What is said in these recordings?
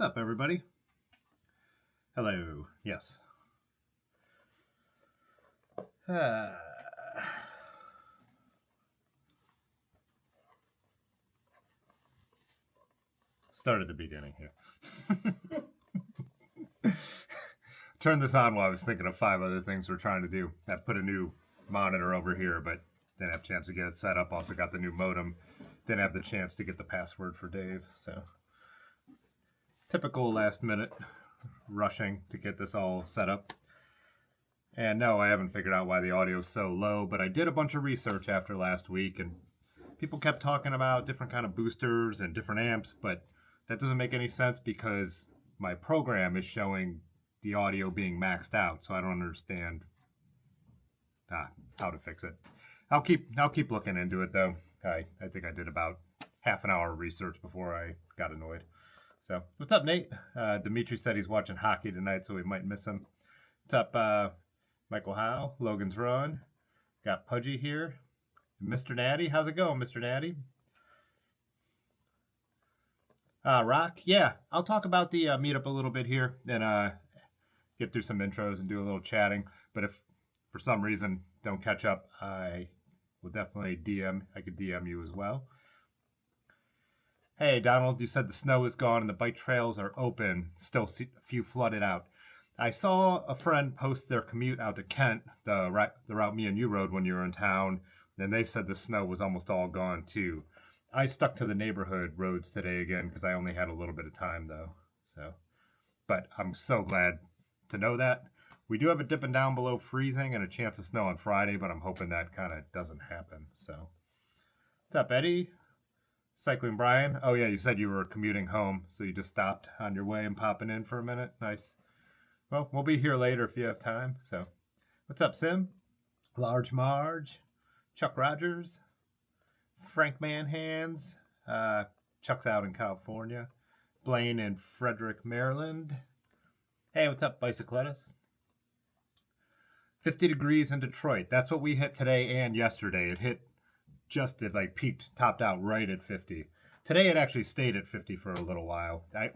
What's up, everybody? Hello. Yes. Start at the beginning here. Turned this on while I was thinking of 5 other things we're trying to do. I put a new monitor over here, but didn't have a chance to get it set up. Also got the new modem. Didn't have the chance to get the password for Dave. So typical last minute rushing to get this all set up. And no, I haven't figured out why the audio is so low, but I did a bunch of research after last week, and people kept talking about different kind of boosters and different amps, but that doesn't make any sense because my program is showing the audio being maxed out, so I don't understand how to fix it. I'll keep looking into it though. I think I did about half an hour of research before I got annoyed. So what's up, Nate? Dimitri said he's watching hockey tonight, so we might miss him. What's up, Michael Howe? Logan's Run. Got Pudgy here. Mr. Natty, how's it going, Mr. Natty? Rock, yeah, I'll talk about the meetup a little bit here and get through some intros and do a little chatting. But if for some reason don't catch up, I will definitely DM. I could DM you as well. Hey, Donald, you said the snow is gone and the bike trails are open. Still see a few flooded out. I saw a friend post their commute out to Kent, the route me and you rode when you were in town. Then they said the snow was almost all gone too. I stuck to the neighborhood roads today again because I only had a little bit of time though. So, but I'm so glad to know that. We do have it dipping down below freezing and a chance of snow on Friday, but I'm hoping that kind of doesn't happen. So, what's up, Eddie? Cycling Brian. Oh yeah, you said you were commuting home, so you just stopped on your way and popping in for a minute. Nice. Well, we'll be here later if you have time. So, what's up, Sim? Large Marge, Chuck Rogers, Frank Manhands. Chuck's out in California. Blaine in Frederick, Maryland. Hey, what's up, Bicycletus? 50 degrees in Detroit. That's what we hit today and yesterday. It like peaked, topped out right at 50. Today it actually stayed at 50 for a little while. I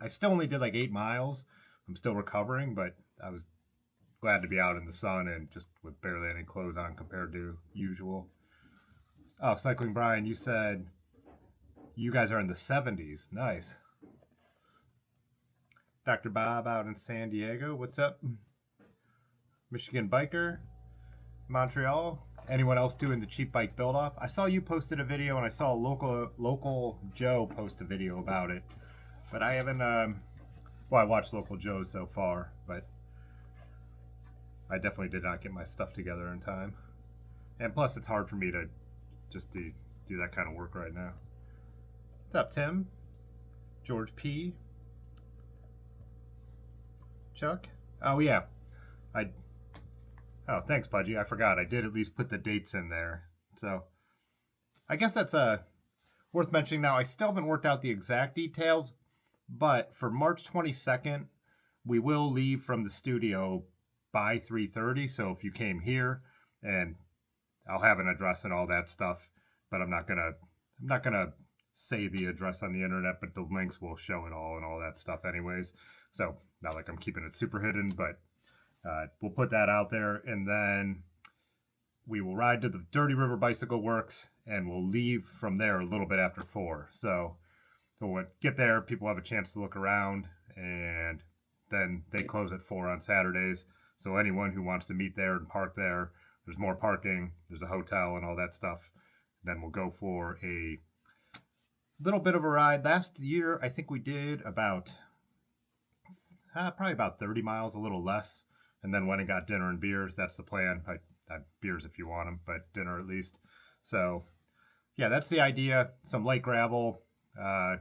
still only did like 8 miles. I'm still recovering, but I was glad to be out in the sun and just with barely any clothes on compared to usual. Oh, Cycling Brian, you said you guys are in the 70s. Nice. Dr. Bob out in San Diego. What's up? Michigan Biker. Montreal. Anyone else doing the cheap bike build off? I saw you posted a video and I saw local Joe post a video about it. But I haven't well, I watched Local Joe so far, but I definitely did not get my stuff together in time. And plus it's hard for me to just do that kind of work right now. What's up, Tim? George P. Chuck? Oh yeah. Oh, thanks, Pudgy. I forgot. I did at least put the dates in there. So I guess that's worth mentioning now. I still haven't worked out the exact details, but for March 22nd, we will leave from the studio by 3:30. So if you came here, and I'll have an address and all that stuff, but I'm not gonna say the address on the internet, but the links will show it all and all that stuff anyways. So not like I'm keeping it super hidden, but we'll put that out there, and then we will ride to the Dirty River Bicycle Works, and we'll leave from there a little bit after 4. So we'll get there, people have a chance to look around, and then they close at 4 on Saturdays. So anyone who wants to meet there and park there, there's more parking, there's a hotel and all that stuff. Then we'll go for a little bit of a ride. Last year, I think we did about, probably about 30 miles, a little less. And then went and got dinner and beers. That's the plan. Beers if you want them, but dinner at least. So, yeah, that's the idea. Some light gravel. Yeah,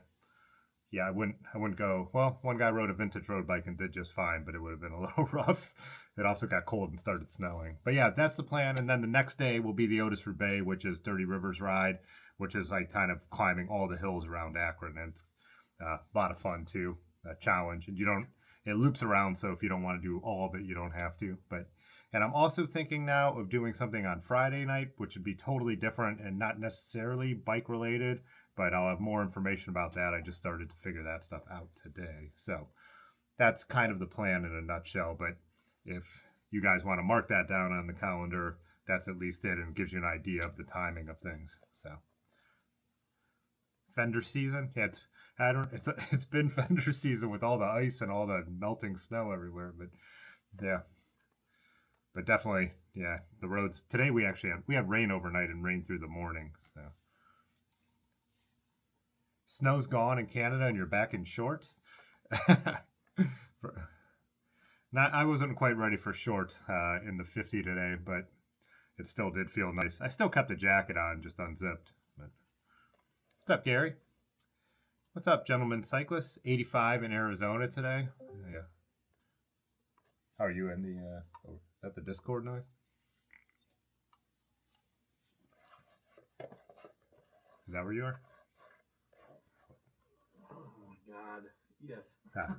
I wouldn't go. Well, one guy rode a vintage road bike and did just fine, but it would have been a little rough. It also got cold and started snowing. But yeah, that's the plan. And then the next day will be the Otis Roubaix, which is Dirty Rivers ride, which is like kind of climbing all the hills around Akron. And it's a lot of fun too. A challenge, and it loops around, so if you don't want to do all of it, you don't have to. And I'm also thinking now of doing something on Friday night, which would be totally different and not necessarily bike related, but I'll have more information about that. I just started to figure that stuff out today. So that's kind of the plan in a nutshell. But if you guys want to mark that down on the calendar, that's at least it, and gives you an idea of the timing of things. So fender season, yeah, it's been fender season with all the ice and all the melting snow everywhere. But yeah, but definitely, yeah, the roads today we had rain overnight and rain through the morning. So snow's gone in Canada and you're back in shorts. I wasn't quite ready for shorts in the 50 today, but it still did feel nice. I still kept the jacket on, just unzipped. But what's up, Gary? What's up, gentlemen cyclists? 85 in Arizona today. Yeah. How are you in the? Is that the Discord noise? Is that where you are? Oh my God! Yes. Ah.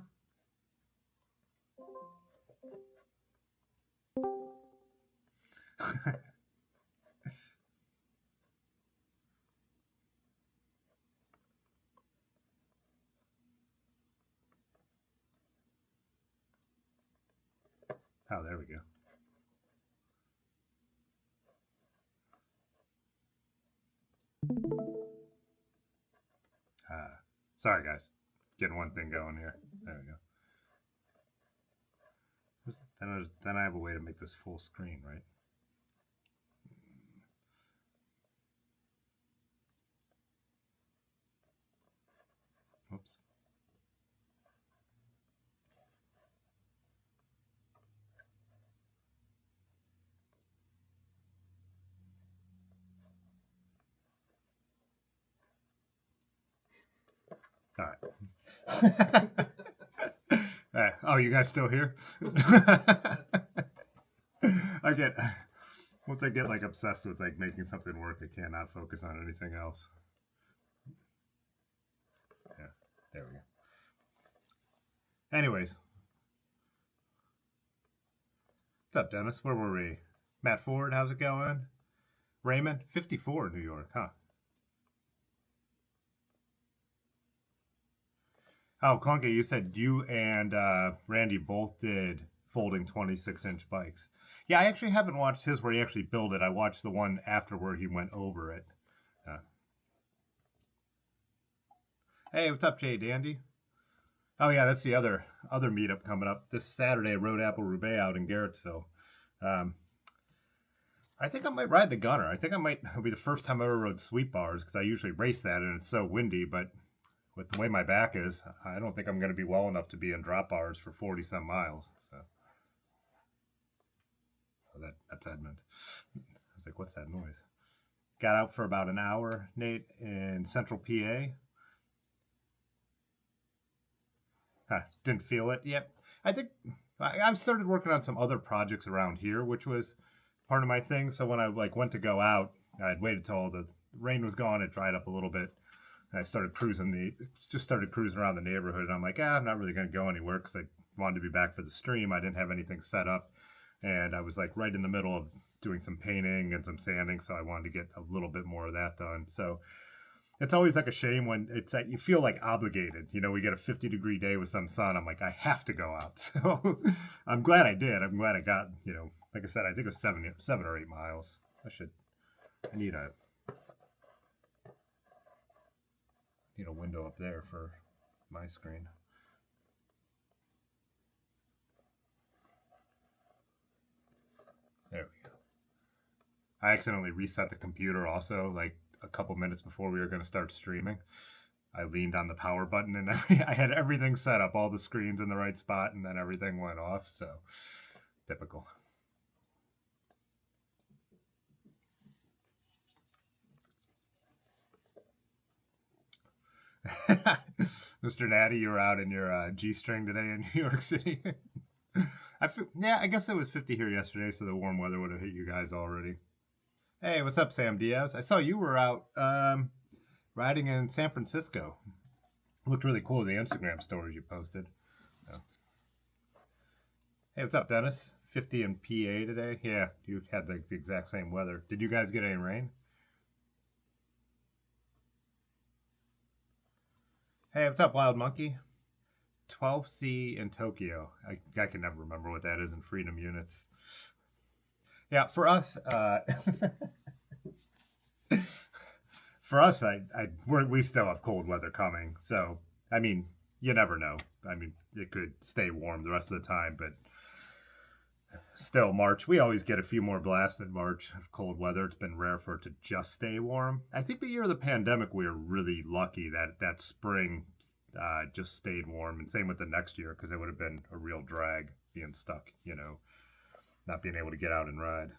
Oh, there we go. Sorry, guys. Getting one thing going here. There we go. Then I have a way to make this full screen, right? Oops. All right. Oh, you guys still here? Once I get like obsessed with like making something work, I cannot focus on anything else. Yeah, there we go. Anyways, what's up, Dennis? Where were we? Matt Ford, how's it going? Raymond, 54 in New York, huh? Oh, Clunky, you said you and Randy both did folding 26-inch bikes. Yeah, I actually haven't watched his where he actually built it. I watched the one after where he went over it. Hey, what's up, Jay Dandy? Oh yeah, that's the other meetup coming up this Saturday. Road Apple Roubaix out in Garrettsville. I think I might ride the Gunnar. I think it'll be the first time I ever rode sweep bars because I usually race that and it's so windy. But with the way my back is, I don't think I'm going to be well enough to be in drop bars for 40 some miles. So that's Edmund. I was like, what's that noise? Got out for about an hour, Nate, in central PA. Didn't feel it. Yep. I think I've started working on some other projects around here, which was part of my thing. So when I went to go out, I'd waited till the rain was gone. It dried up a little bit. And I started cruising around the neighborhood. And I'm like, I'm not really going to go anywhere because I wanted to be back for the stream. I didn't have anything set up. And I was like right in the middle of doing some painting and some sanding. So I wanted to get a little bit more of that done. So it's always like a shame when it's like you feel like obligated. We get a 50-degree day with some sun. I'm like, I have to go out. So I'm glad I did. I'm glad I got, like I said, I think it was 7 or 8 miles. I need a window up there for my screen. There we go. I accidentally reset the computer also, like a couple minutes before we were going to start streaming. I leaned on the power button and I had everything set up, all the screens in the right spot, and then everything went off. So typical. Mr. Natty, you were out in your G-string today in New York City. I guess it was 50 here yesterday, so the warm weather would have hit you guys already. Hey, what's up, Sam Diaz? I saw you were out riding in San Francisco. Looked really cool, the Instagram stories you posted. Oh. Hey, what's up, Dennis? 50 in PA today? Yeah, you had the exact same weather. Did you guys get any rain? Hey, what's up, Wild Monkey? 12C in Tokyo. I can never remember what that is in freedom units. Yeah, for us, for us, we still have cold weather coming. So, I mean, you never know. I mean, it could stay warm the rest of the time, but still, March, we always get a few more blasts in March of cold weather. It's been rare for it to just stay warm. I think the year of the pandemic, we were really lucky that spring just stayed warm, and same with the next year because it would have been a real drag being stuck, not being able to get out and ride.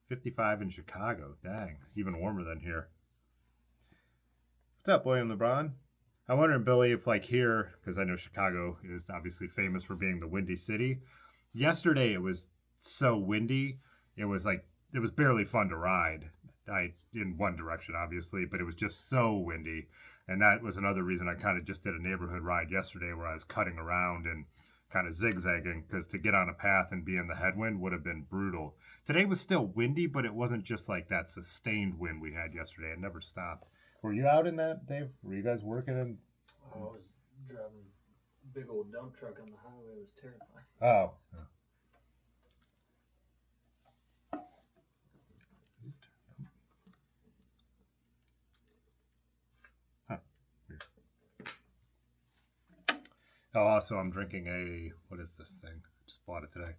55 in Chicago. Dang, even warmer than here. What's up, William LeBron? I'm wondering, Billy, if like here, because I know Chicago is obviously famous for being the windy city. Yesterday it was so windy, it was barely fun to ride. In one direction, obviously, but it was just so windy, and that was another reason I kind of just did a neighborhood ride yesterday where I was cutting around and kind of zigzagging because to get on a path and be in the headwind would have been brutal. Today was still windy, but it wasn't just like that sustained wind we had yesterday. It never stopped. Were you out in that, Dave? Were you guys working in? I was driving a big old dump truck on the highway. It was terrifying. Oh. Huh. Weird. Oh, also, I'm drinking what is this thing? Just bought it today.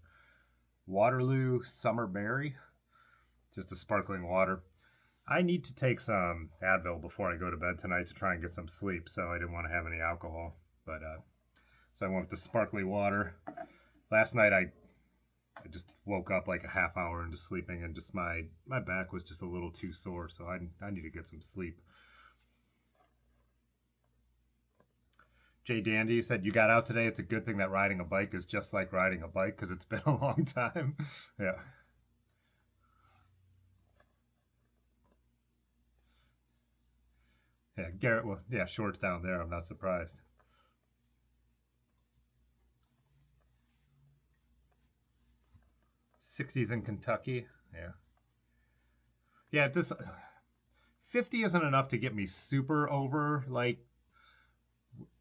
Waterloo Summer Berry. Just a sparkling water. I need to take some Advil before I go to bed tonight to try and get some sleep, so I didn't want to have any alcohol. But so I went with the sparkly water. Last night I just woke up like a half hour into sleeping, and just my back was just a little too sore, so I need to get some sleep. Jay Dandy, you said you got out today. It's a good thing that riding a bike is just like riding a bike because it's been a long time. Yeah. Yeah, Garrett, well, yeah, shorts down there. I'm not surprised. '60s in Kentucky. Yeah. Yeah, this 50 isn't enough to get me super over, like,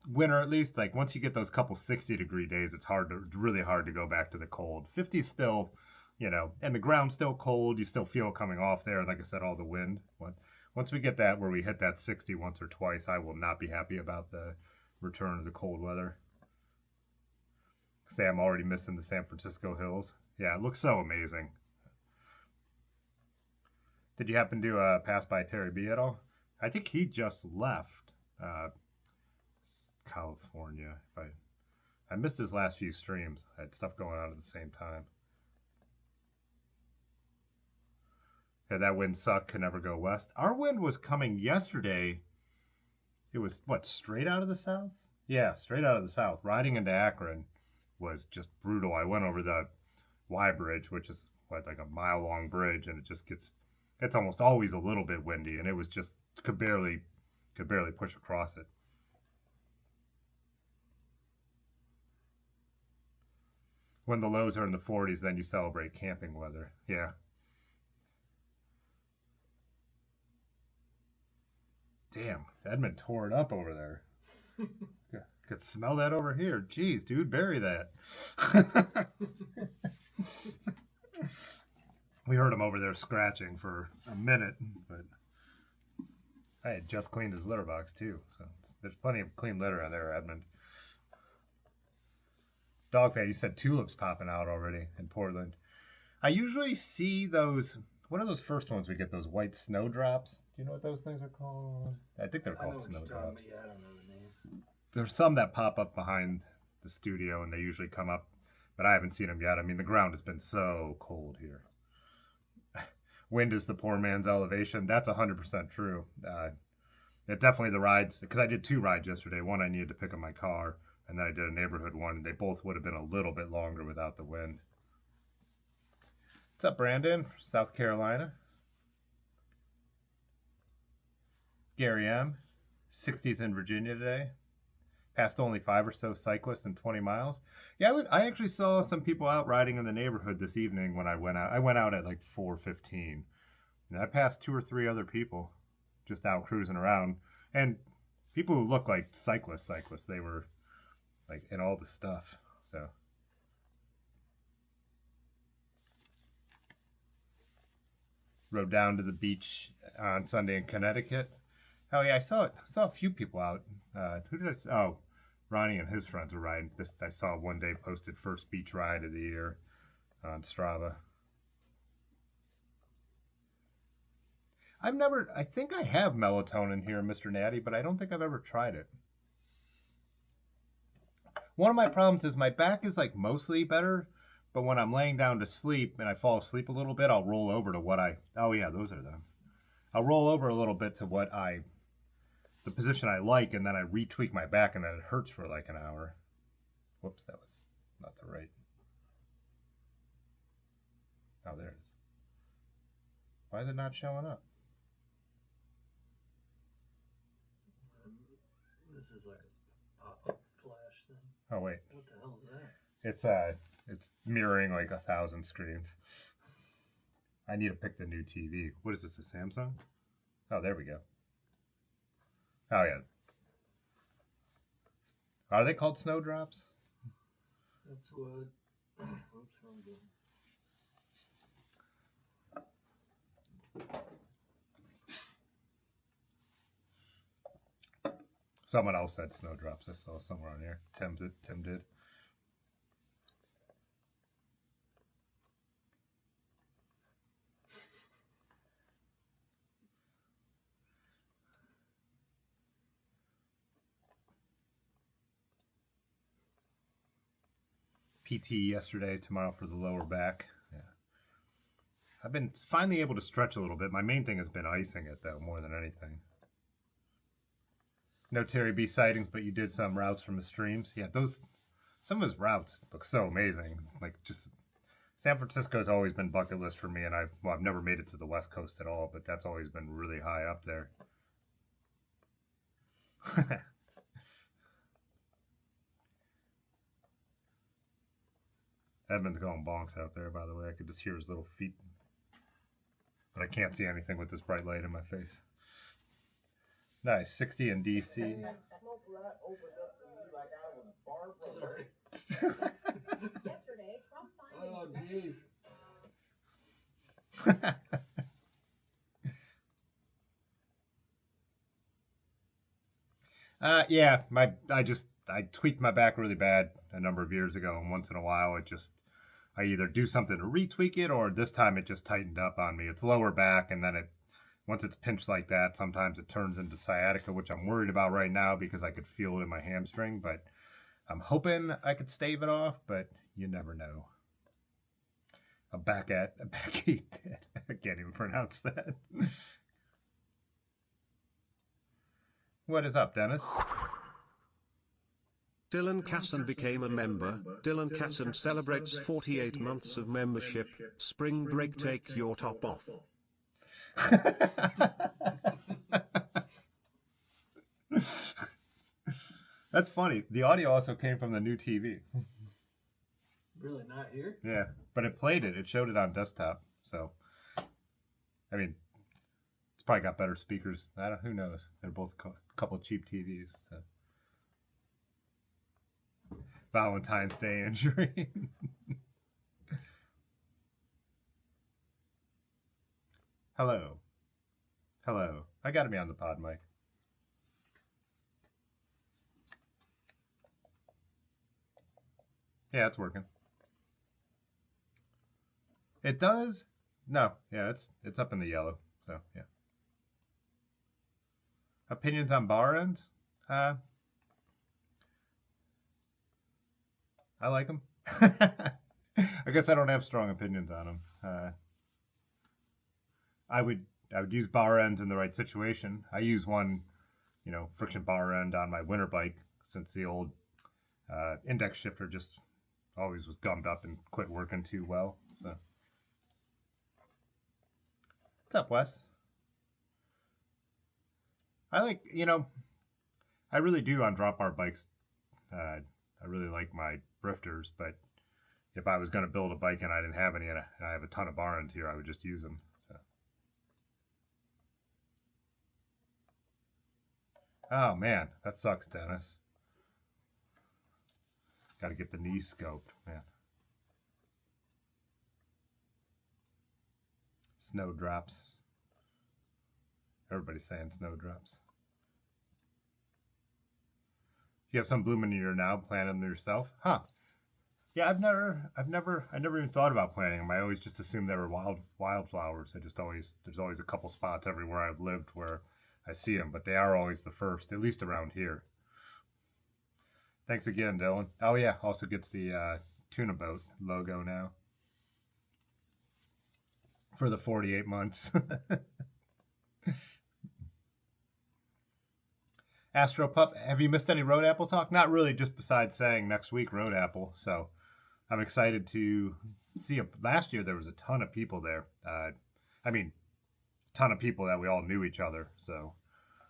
winter at least. Like, once you get those couple 60-degree days, it's really hard to go back to the cold. 50 is still, and the ground's still cold. You still feel it coming off there. Like I said, all the wind. Once we get that where we hit that 60 once or twice, I will not be happy about the return of the cold weather. Say I'm already missing the San Francisco hills. Yeah, it looks so amazing. Did you happen to pass by Terry B at all? I think he just left California. I missed his last few streams. I had stuff going on at the same time. Yeah, that wind sucked, could never go west. Our wind was coming yesterday. It was, straight out of the south? Yeah, straight out of the south. Riding into Akron was just brutal. I went over the Y Bridge, which is, like a mile-long bridge, and it's almost always a little bit windy, and it was just, could barely push across it. When the lows are in the 40s, then you celebrate camping weather. Yeah. Damn, Edmund tore it up over there. Could smell that over here. Jeez, dude, bury that. We heard him over there scratching for a minute, but I had just cleaned his litter box too, so there's plenty of clean litter in there, Edmund. Dog fan, you said tulips popping out already in Portland. I usually see those. What are those first ones we get? Those white snowdrops? Do you know what those things are called? I think they're called snowdrops. Yeah, I don't know the name. There's some that pop up behind the studio, and they usually come up, but I haven't seen them yet. I mean, the ground has been so cold here. Wind is the poor man's elevation. That's 100% true. It definitely the rides, because I did 2 rides yesterday. One I needed to pick up my car, and then I did a neighborhood one, and they both would have been a little bit longer without the wind. What's up, Brandon? South Carolina. Gary M. 60s in Virginia today. Passed only 5 or so cyclists in 20 miles. Yeah, I actually saw some people out riding in the neighborhood this evening when I went out. I went out at like 4:15. And I passed 2 or 3 other people just out cruising around. And people who look like cyclists, they were like in all the stuff. So rode down to the beach on Sunday in Connecticut. Oh yeah, I saw a few people out. Who did I see? Oh, Ronnie and his friends were riding. This I saw one day posted first beach ride of the year on Strava. I think I have melatonin here, Mr. Natty, but I don't think I've ever tried it. One of my problems is my back is like mostly better, but when I'm laying down to sleep and I fall asleep a little bit, I'll roll over to oh yeah, those are them. I'll roll over a little bit to the position I like, and then I retweak my back, and then it hurts for like an hour. Whoops, that was not the right. Oh, there it is. Why is it not showing up? This is like a pop-up flash thing. Oh wait. What the hell is that? It's mirroring like 1,000 screens. I need to pick the new TV. What is this, a Samsung? Oh, there we go. Oh yeah. Are they called snowdrops? That's what. Oops, wrong button. Someone else said snowdrops. I saw somewhere on here. Tim did. PT yesterday, tomorrow for the lower back. Yeah. I've been finally able to stretch a little bit. My main thing has been icing it, though, more than anything. No Terry B sightings, but you did some routes from the streams. Yeah, some of his routes look so amazing. Like, just San Francisco's always been bucket list for me, and I've never made it to the West Coast at all, but that's always been really high up there. Edmund's going bonks out there, by the way. I could just hear his little feet. But I can't see anything with this bright light in my face. Nice. 60 in DC. Sorry. Yesterday, Trump signed. Oh, jeez. Yeah, I tweaked my back really bad a number of years ago, and once in a while I either do something to retweak it, or this time it just tightened up on me. It's lower back, and then once it's pinched like that, sometimes it turns into sciatica, which I'm worried about right now because I could feel it in my hamstring, but I'm hoping I could stave it off, but you never know. A backache. I can't even pronounce that. What is up, Dennis? Dylan Casson became a member. Dylan Casson celebrates 48 months of membership. Spring break, take your top off. That's funny. The audio also came from the new TV. Really not here? Yeah, but it played it. It showed it on desktop. So, I mean, it's probably got better speakers. Who knows? They're both a couple cheap TVs. So. Valentine's Day injury. Hello. I gotta be on the pod mic. Yeah, it's working. It does? No. Yeah, it's up in the yellow. So, yeah. Opinions on bar ends? I like them. I guess I don't have strong opinions on them. I would use bar ends in the right situation. I use one, friction bar end on my winter bike since the old index shifter just always was gummed up and quit working too well. So, what's up, Wes? I like, I really do on drop bar bikes. I really like my drifters, but if I was going to build a bike and I didn't have any, and I have a ton of bar ends here, I would just use them. So, Oh man, that sucks, Dennis. Got to get the knees scoped, man. Snowdrops. Everybody's saying snowdrops. You have some blooming in your now, planting them yourself, huh? Yeah, I never even thought about planting them. I always just assumed they were wildflowers. There's always a couple spots everywhere I've lived where I see them, but they are always the first, at least around here. Thanks again, Dylan. Oh yeah, also gets the tuna boat logo now for the 48 months. Astro Pup, have you missed any Road Apple talk? Not really, just besides saying next week Road Apple. So I'm excited to see. Last year there was a ton of people there. I mean, ton of people that we all knew each other. So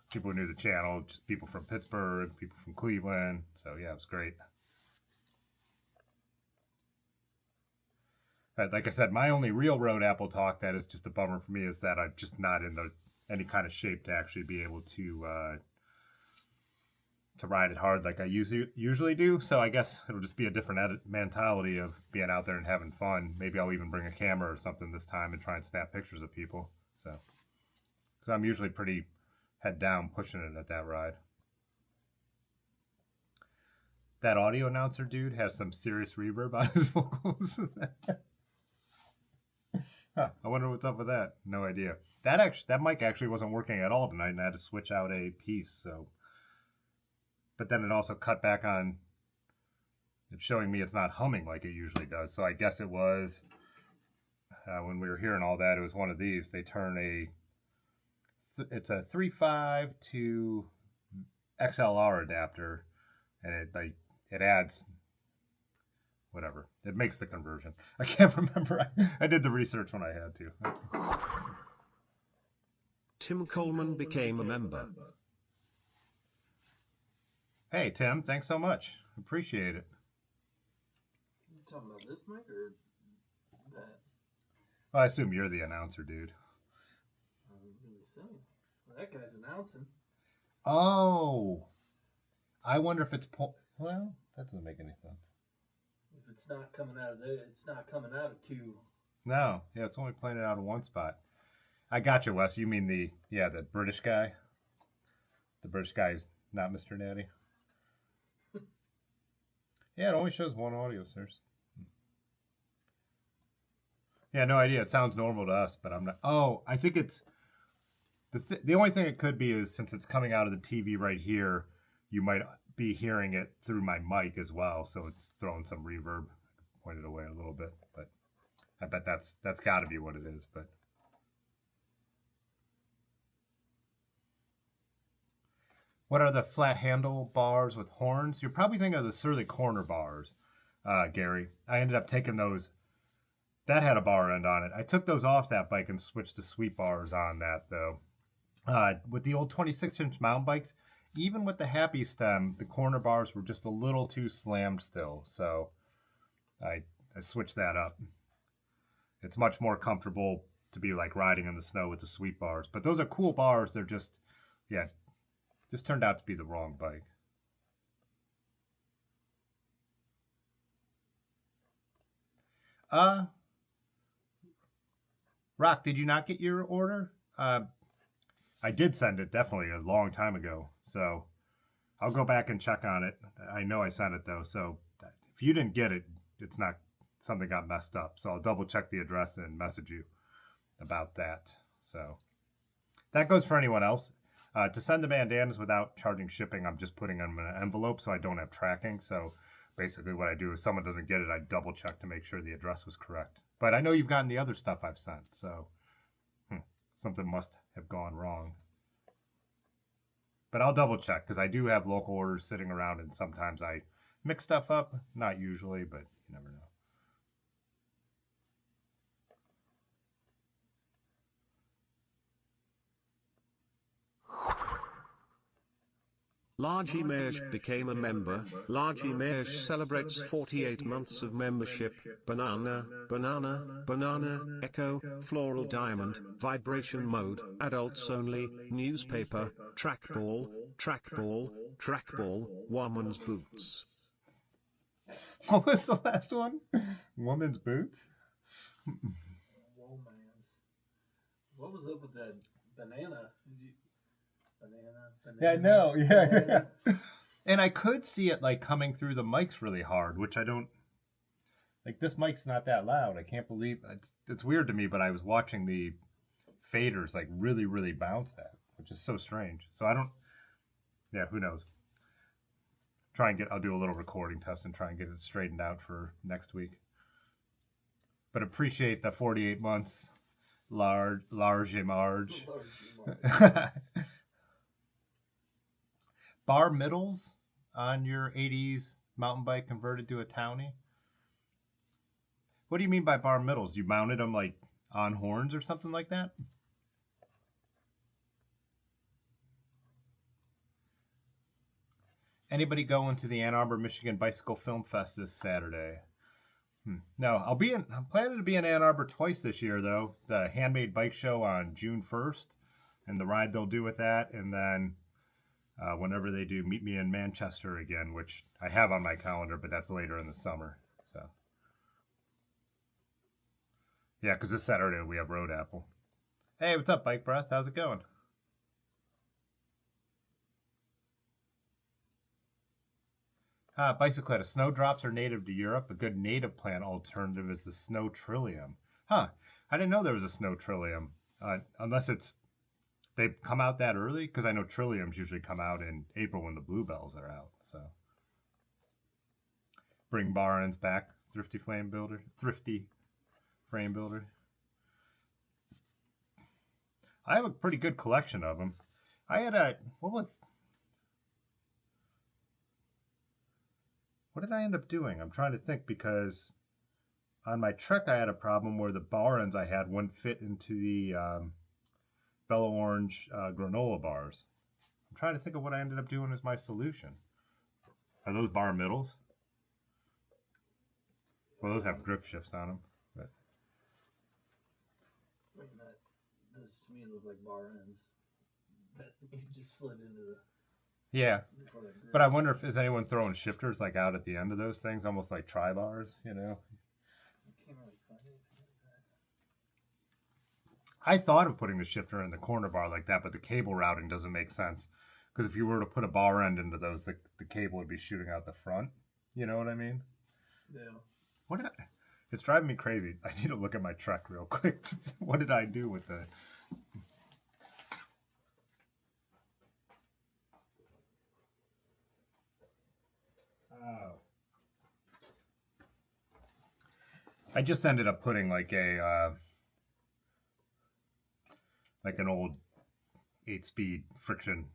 people who knew the channel, just people from Pittsburgh, people from Cleveland. So yeah, it was great. Like I said, my only real Road Apple talk that is just a bummer for me is that I'm just not in any kind of shape to actually be able to ride it hard like I usually do. So I guess it'll just be a different mentality of being out there and having fun. Maybe I'll even bring a camera or something this time and try and snap pictures of people. So, because I'm usually pretty head down pushing it at that ride. That audio announcer dude has some serious reverb on his vocals. Huh, I wonder what's up with that. No idea. That mic actually wasn't working at all tonight, and I had to switch out a piece. So. But then it also cut back on, it's showing me it's not humming like it usually does. So I guess it was, when we were hearing all that, it was one of these. They turn it's a 3.5 to XLR adapter, and it adds, whatever. It makes the conversion. I can't remember. I did the research when I had to. Tim Coleman became a member. Hey, Tim, thanks so much. Appreciate it. You talking about this mic or that? Well, I assume you're the announcer, dude. I'm really saying. Well, that guy's announcing. Oh. I wonder if it's... Well, that doesn't make any sense. If it's not coming out of there, it's not coming out of two. No. Yeah, it's only playing it out of one spot. I got you, Wes. You mean the British guy? The British guy is not Mr. Natty? Yeah, it only shows one audio source. Yeah, no idea. It sounds normal to us, but I'm not. Oh, I think it's the only thing it could be is since it's coming out of the TV right here, you might be hearing it through my mic as well, so it's throwing some reverb. Point it away a little bit, but I bet that's got to be what it is. But what are the flat handle bars with horns? You're probably thinking of the Surly Corner bars, Gary. I ended up taking those. That had a bar end on it. I took those off that bike and switched to sweep bars on that, though. With the old 26-inch mountain bikes, even with the Happy Stem, the corner bars were just a little too slammed still. So I switched that up. It's much more comfortable to be like riding in the snow with the sweep bars. But those are cool bars. They're just turned out to be the wrong bike. Rock, did you not get your order? I did send it definitely a long time ago. So I'll go back and check on it. I know I sent it though. So if you didn't get it, it's not something got messed up. So I'll double check the address and message you about that. So that goes for anyone else. To send the bandanas without charging shipping, I'm just putting them in an envelope so I don't have tracking. So basically what I do is someone doesn't get it, I double check to make sure the address was correct. But I know you've gotten the other stuff I've sent, so something must have gone wrong. But I'll double check because I do have local orders sitting around and sometimes I mix stuff up. Not usually, but you never know. Largy Mesh became a member. Largy Mesh celebrates 48 months of membership. Banana, banana, banana, echo, floral diamond, vibration mode, adults only, newspaper, trackball, trackball, woman's boots. What was the last one? Woman's boots? Woman's. What was up with that banana? Banana. Yeah, I know. Yeah. banana. And I could see it like coming through the mics really hard, which I don't. Like this mic's not that loud. I can't believe it's weird to me, but I was watching the faders like really bounce that, which is so strange. So I don't. Yeah, who knows? I'll do a little recording test and try and get it straightened out for next week. But appreciate the 48 months, large Marge. Bar middles on your 80s mountain bike converted to a townie? What do you mean by bar middles? You mounted them like on horns or something like that? Anybody going to the Ann Arbor, Michigan Bicycle Film Fest this Saturday? No, I'm planning to be in Ann Arbor twice this year though. The Handmade Bike Show on June 1st and the ride they'll do with that, and then whenever they do Meet Me in Manchester again, which I have on my calendar, but that's later in the summer. So yeah, because this Saturday we have Road Apple. Hey, what's up, Bike Breath? How's it going? Bicyclette, snowdrops are native to Europe. A good native plant alternative is the snow trillium. Huh, I didn't know there was a snow trillium. Unless they come out that early, because I know trilliums usually come out in April when the bluebells are out. So bring bar ends back, thrifty frame builder. I have a pretty good collection of them. I had what did I end up doing? I'm trying to think, because on my Trek I had a problem where the bar ends I had wouldn't fit into the Bello Orange granola bars. I'm trying to think of what I ended up doing as my solution. Are those bar middles? Well, those have grip shifts on them. But Those to me look like bar ends. That you just slid into the. yeah, but I wonder if is anyone throwing shifters like out at the end of those things, almost like tri bars, you know? I can't really find anything like that. I thought of putting the shifter in the corner bar like that, but the cable routing doesn't make sense. Because if you were to put a bar end into those, the cable would be shooting out the front. You know what I mean? Yeah. It's driving me crazy. I need to look at my Trek real quick. What did I do with the... Oh. I just ended up putting like an old 8-speed friction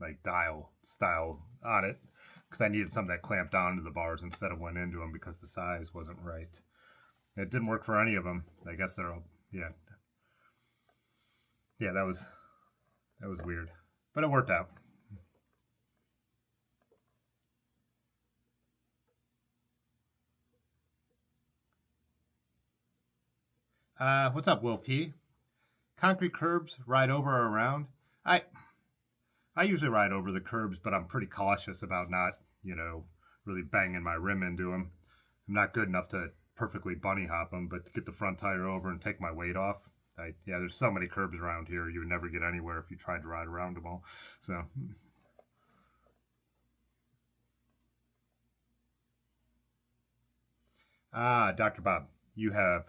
like dial style on it, because I needed something that clamped onto the bars instead of went into them, because the size wasn't right. It didn't work for any of them. I guess they're all, yeah, that was weird, but it worked out. What's up, Will P? Concrete curbs, ride over or around? I usually ride over the curbs, but I'm pretty cautious about not, really banging my rim into them. I'm not good enough to perfectly bunny hop them, but to get the front tire over and take my weight off. There's so many curbs around here, you would never get anywhere if you tried to ride around them all. So. Dr. Bob, you have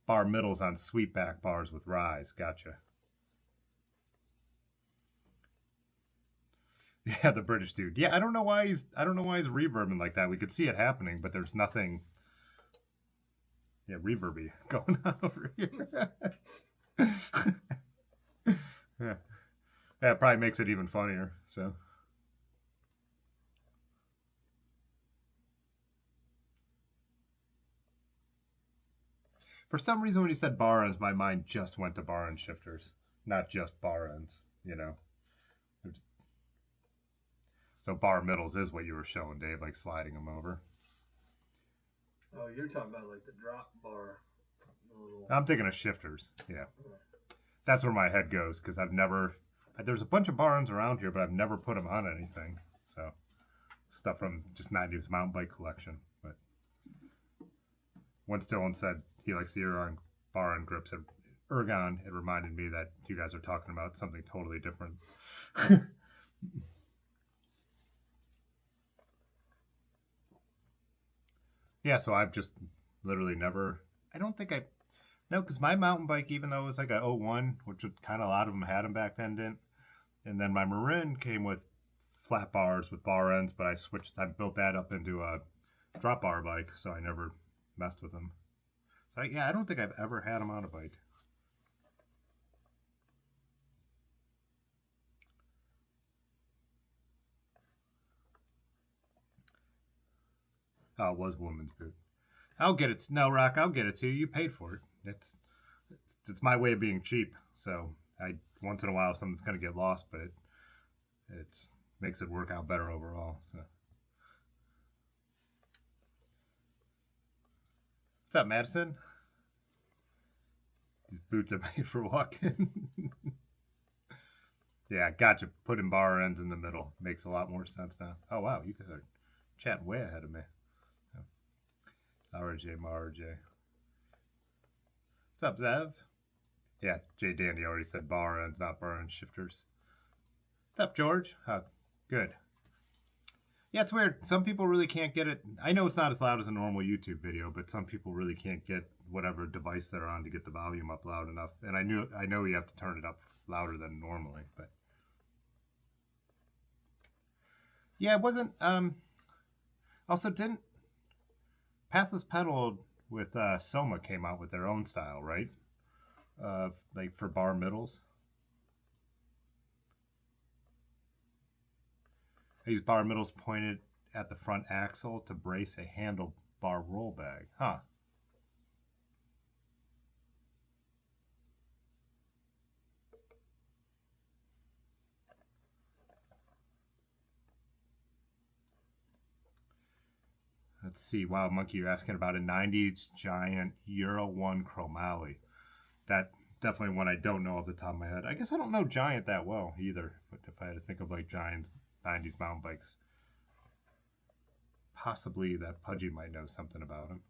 bar middles on sweepback bars with rise. Gotcha. Yeah, the British dude. Yeah, I don't know why he's reverbing like that. We could see it happening, but there's nothing reverby going on over here. Yeah. It probably makes it even funnier. So for some reason when you said bar ends, my mind just went to bar end shifters, not just bar ends, So bar middles is what you were showing, Dave, like sliding them over. Oh, you're talking about like the drop bar. I'm thinking of shifters. Yeah. That's where my head goes, because I've never there's a bunch of barns around here, but I've never put them on anything. So stuff from just 90s mountain bike collection. But once Dylan said he likes the Ergon bar and grips, Ergon, it reminded me that you guys are talking about something totally different. Yeah, so I've just literally never, I don't think no, because my mountain bike, even though it was like a '01, which was kind of a lot of them had them back then, didn't. And then my Marin came with flat bars with bar ends, but I built that up into a drop bar bike, so I never messed with them. So yeah, I don't think I've ever had them on a bike. Oh, it was woman's boot. I'll get it. No, Rock, I'll get it to you. You paid for it. It's my way of being cheap. So once in a while something's gonna get lost, but it makes it work out better overall. So. What's up, Madison? These boots are made for walking. Yeah, gotcha. Putting bar ends in the middle makes a lot more sense now. Oh wow, you guys are chatting way ahead of me. RJ Marj. What's up, Zev? Yeah, Jay Dandy already said bar ends, not bar end shifters. What's up, George? Good. Yeah, it's weird. Some people really can't get it. I know it's not as loud as a normal YouTube video, but some people really can't get whatever device they're on to get the volume up loud enough. And I know you have to turn it up louder than normally, but yeah, it wasn't. Also, didn't Pathless Pedal with Soma came out with their own style, right? Like for bar middles. I use bar middles pointed at the front axle to brace a handlebar roll bag. Huh. Let's see. Wow, Monkey, you're asking about a 90s Giant Euro 1 Chromaly. That definitely one I don't know off the top of my head. I guess I don't know Giant that well either. But if I had to think of like Giant's 90s mountain bikes, possibly that Pudgy might know something about him.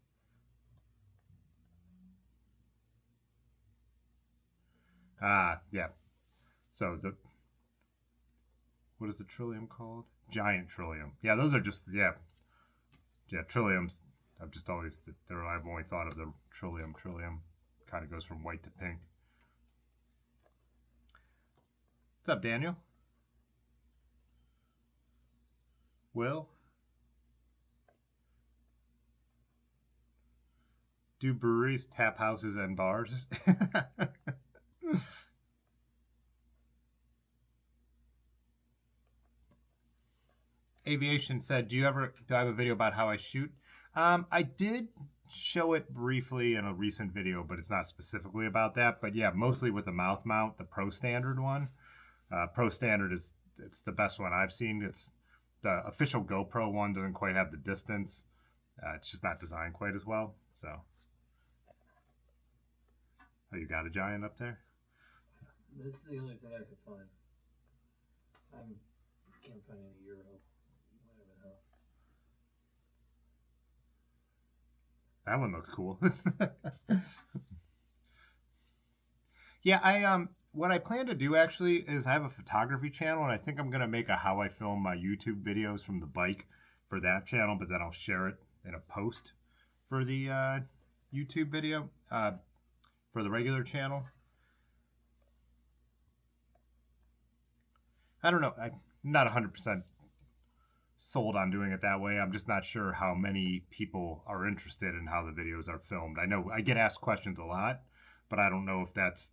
Ah, yeah. So what is the Trillium called? Giant Trillium. Yeah, those are just, yeah, Trilliums. I've only thought of the Trillium. Kind of goes from white to pink. What's up, Daniel? Will? Do breweries tap houses and bars? Aviation said, do I have a video about how I shoot? I did show it briefly in a recent video, but it's not specifically about that. But yeah, mostly with the mouth mount, the Pro Standard one. Pro Standard it's the best one I've seen. It's the official GoPro one doesn't quite have the distance. It's just not designed quite as well. So, oh, you got a Giant up there? This is the only thing I could find. I can't find any Euro. Whatever the hell. That one looks cool. Yeah, what I plan to do actually is I have a photography channel, and I think I'm gonna make a how I film my YouTube videos from the bike for that channel, but then I'll share it in a post for the YouTube video for the regular channel. I don't know. I'm not 100% sold on doing it that way. I'm just not sure how many people are interested in how the videos are filmed. I know I get asked questions a lot, but I don't know if that's,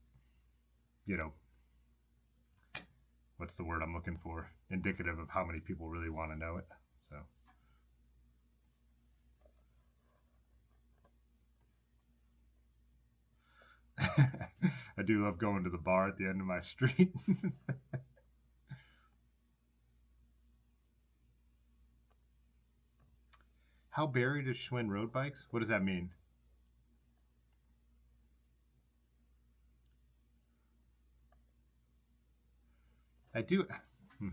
what's the word I'm looking for? Indicative of how many people really want to know it. So. I do love going to the bar at the end of my street. How buried is Schwinn road bikes? What does that mean? I do. Hmm.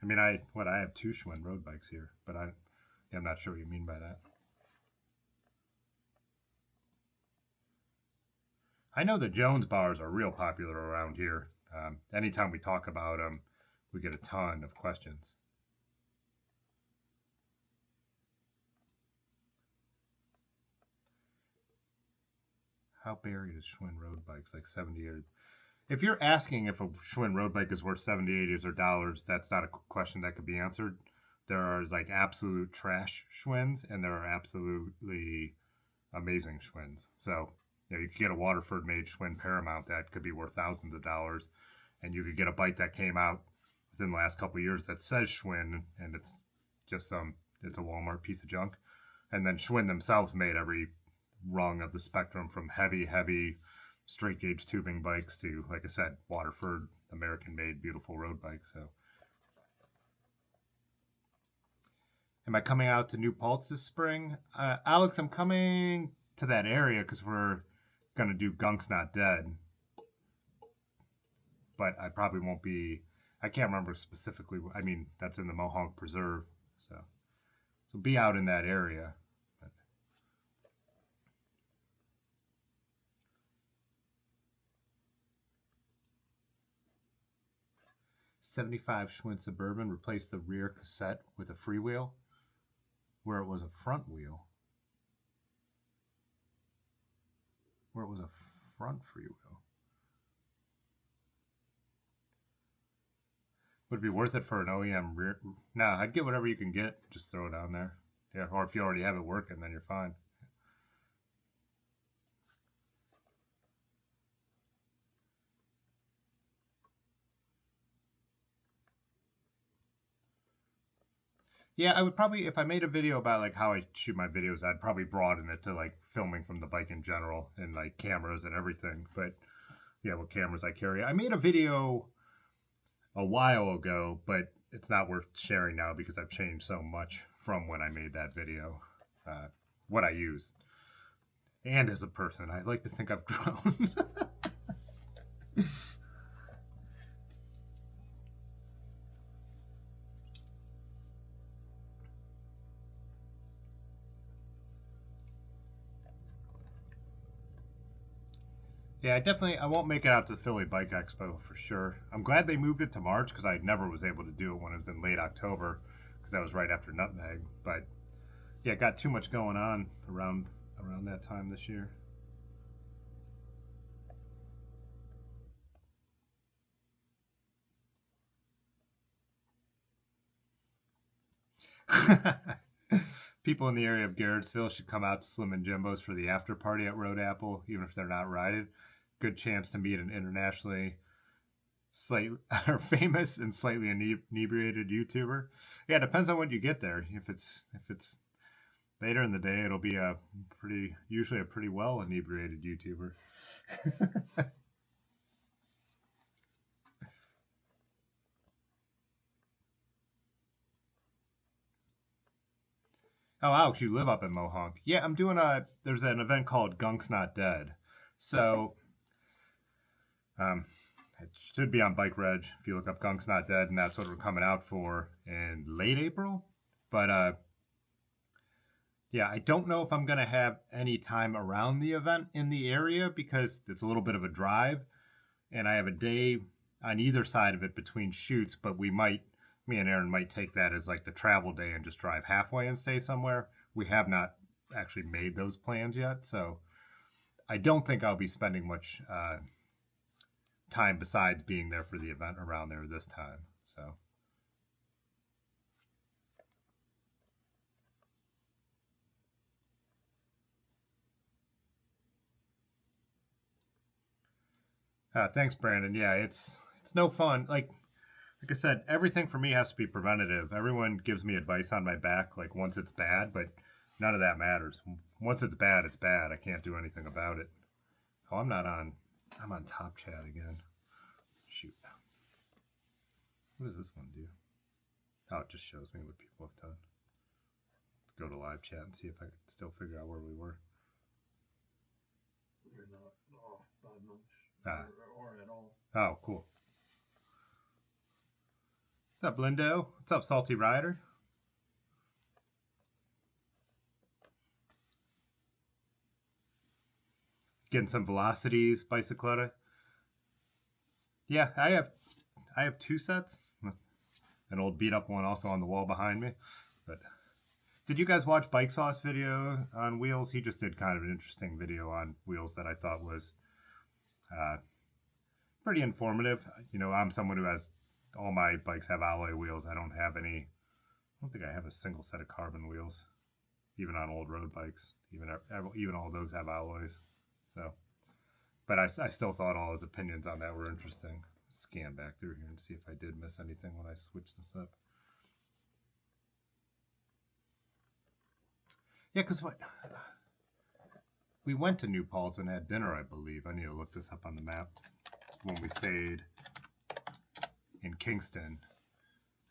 I mean, I have two Schwinn road bikes here, but I'm not sure what you mean by that. I know the Jones bars are real popular around here. Anytime we talk about them, we get a ton of questions. How buried is Schwinn road bikes? Like 70 or... If you're asking if a Schwinn road bike is worth 70, 80 or dollars, that's not a question that could be answered. There are like absolute trash Schwinns, and there are absolutely amazing Schwinns. So, you know, you could get a Waterford made Schwinn Paramount that could be worth thousands of dollars, and you could get a bike that came out within the last couple of years that says Schwinn, and it's just it's a Walmart piece of junk. And then Schwinn themselves made every rung of the spectrum, from heavy straight gauge tubing bikes to, like I said, Waterford American made beautiful road bikes. So, am I coming out to New Paltz this spring? Alex, I'm coming to that area because we're gonna do Gunk's Not Dead, but I probably won't be. I can't remember specifically. I mean, that's in the Mohonk Preserve, so be out in that area. 75 Schwinn Suburban replaced the rear cassette with a freewheel where it was a front wheel. Where it was a front freewheel. Would it be worth it for an OEM rear? No, I'd get whatever you can get. Just throw it on there. Yeah, or if you already have it working, then you're fine. Yeah, I would probably, if I made a video about like how I shoot my videos, I'd probably broaden it to like filming from the bike in general and like cameras and everything. But yeah, what cameras I carry. I made a video a while ago, but it's not worth sharing now because I've changed so much from when I made that video. What I use. And as a person, I like to think I've grown. Yeah, I won't make it out to the Philly Bike Expo for sure. I'm glad they moved it to March because I never was able to do it when it was in late October because that was right after Nutmeg. But yeah, got too much going on around that time this year. People in the area of Garrettsville should come out to Slim and Jimbo's for the after party at Road Apple, even if they're not riding. Good chance to meet an internationally famous and slightly inebriated YouTuber. Yeah, it depends on when you get there. If it's later in the day, it'll be usually a pretty well inebriated YouTuber. Oh, Alex, you live up in Mohonk. Yeah, I'm doing there's an event called Gunk's Not Dead. So, it should be on Bike Reg if you look up Gunk's Not Dead, and that's what we're coming out for in late April. But, yeah, I don't know if I'm going to have any time around the event in the area because it's a little bit of a drive, and I have a day on either side of it between shoots, but me and Aaron might take that as like the travel day and just drive halfway and stay somewhere. We have not actually made those plans yet, so I don't think I'll be spending much time besides being there for the event around there this time. So. Thanks, Brandon. Yeah, it's no fun. Like I said, everything for me has to be preventative. Everyone gives me advice on my back, like once it's bad, but none of that matters. Once it's bad, it's bad. I can't do anything about it. Oh, I'm on Top Chat again. Shoot. What does this one do? Oh, it just shows me what people have done. Let's go to live chat and see if I can still figure out where we were. You're not off by much or at all. Oh, cool. What's up, Lindo? What's up, Salty Rider? Getting some velocities, Bicycletta. Yeah, I have 2 sets. An old beat up one also on the wall behind me. But did you guys watch Bike Sauce video on wheels? He just did kind of an interesting video on wheels that I thought was pretty informative. You know, I'm someone who has, all my bikes have alloy wheels. I don't think I have a single set of carbon wheels, even on old road bikes. Even all those have alloys. So, but I still thought all his opinions on that were interesting. Scan back through here and see if I did miss anything when I switched this up. Yeah, because we went to New Paltz and had dinner, I believe. I need to look this up on the map. When we stayed in Kingston,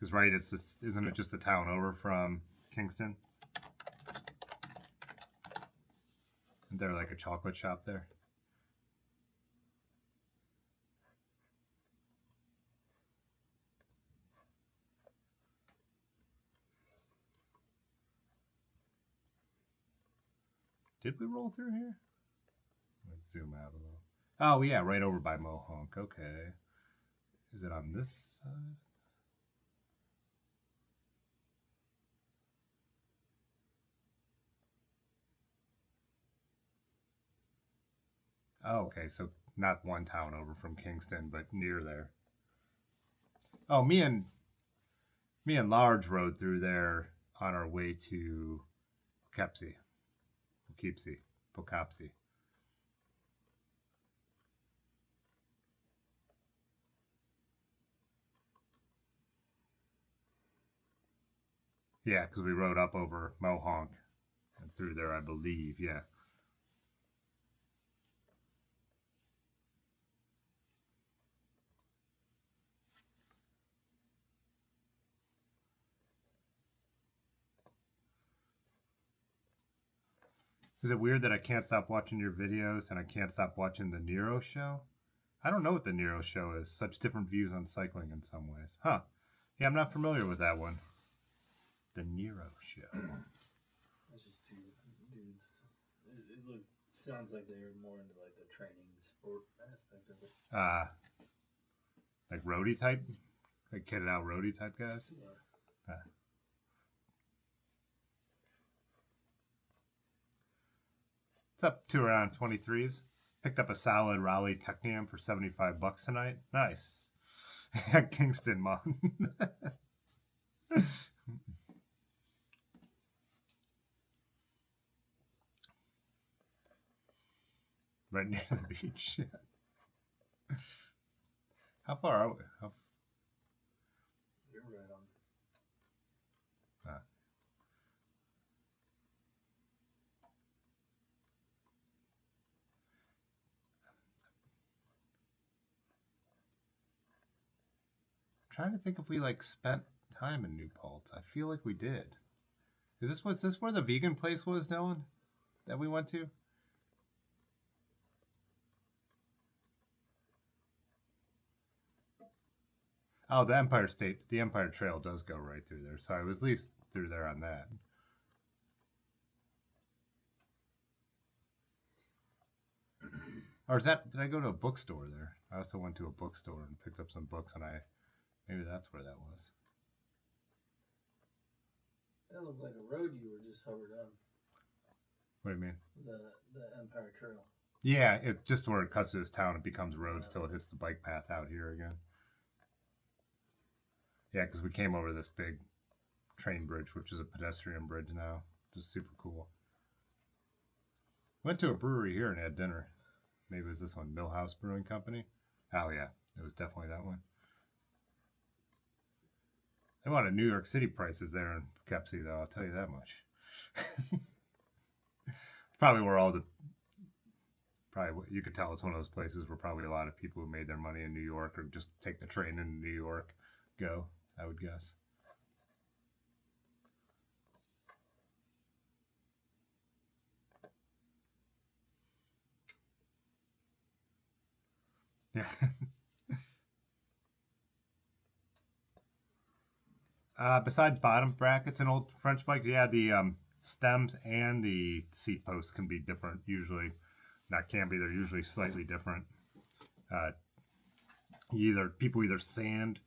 because right, isn't it just the town over from Kingston? Isn't there like a chocolate shop there? Did we roll through here? Let's zoom out a little. Oh yeah, right over by Mohonk. Okay. Is it on this side? Oh, okay, so not one town over from Kingston, but near there. Oh, me and Large rode through there on our way to Poughkeepsie. Yeah, because we rode up over Mohonk and through there, I believe. Yeah. Is it weird that I can't stop watching your videos and I can't stop watching the Nero show? I don't know what the Nero show is. Such different views on cycling in some ways. Huh. Yeah, I'm not familiar with that one. The Nero show. That's just 2 dudes. It sounds like they're more into like the training sport aspect of it. Like roadie type? Like kitted out roadie type guys? Yeah. What's up, 2 around 23s? Picked up a solid Raleigh Technium for $75 tonight. Nice. At Kingston, Mom. Right near the beach. How far are we? You're right on. Trying to think if we like spent time in New Paltz. I feel like we did. Was this where the vegan place was, Dylan? That we went to? Oh, the Empire Trail does go right through there. So I was at least through there on that. Or did I go to a bookstore there? I also went to a bookstore and picked up some books, and maybe that's where that was. That looked like a road you were just hovered on. What do you mean? The Empire Trail. Yeah, it just where it cuts to this town, it becomes roads till it hits the bike path out here again. Yeah, because we came over this big train bridge, which is a pedestrian bridge now. Just super cool. Went to a brewery here and had dinner. Maybe it was this one, Millhouse Brewing Company. Oh yeah, it was definitely that one. They wanted New York City prices there in Poughkeepsie, though. I'll tell you that much. Probably you could tell it's one of those places where probably a lot of people who made their money in New York or just take the train into New York go, I would guess. Yeah. Besides bottom brackets and old French bikes, yeah, the stems and the seat posts can be different. Usually, not can be. They're usually slightly different. People either sand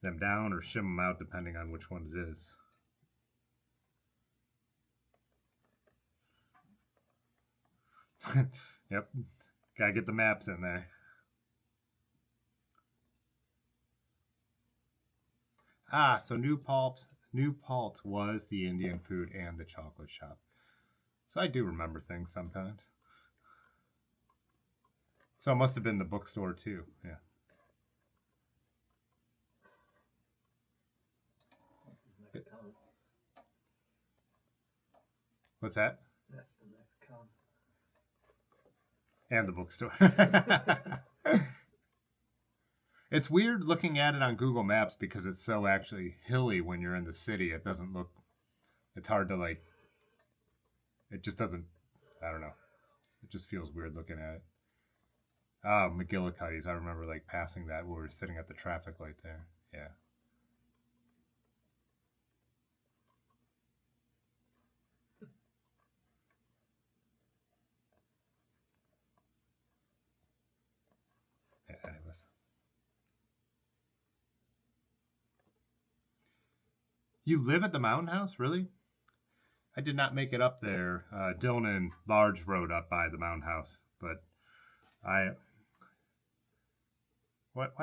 them down or shim them out depending on which one it is. Yep, gotta get the maps in there. So New Paltz was the Indian food and the chocolate shop. So I do remember things sometimes. So it must have been the bookstore too. Yeah. That's his next comment. What's that? That's the next comment. And the bookstore. It's weird looking at it on Google Maps because it's so actually hilly when you're in the city. It doesn't look, it's hard to like, it just doesn't, I don't know. It just feels weird looking at it. Oh, McGillicuddy's. I remember like passing that when we were sitting at the traffic light there. Yeah. Anyways. You live at the Mountain House? Really? I did not make it up there. Dylan and Large rode up by the Mountain House, but why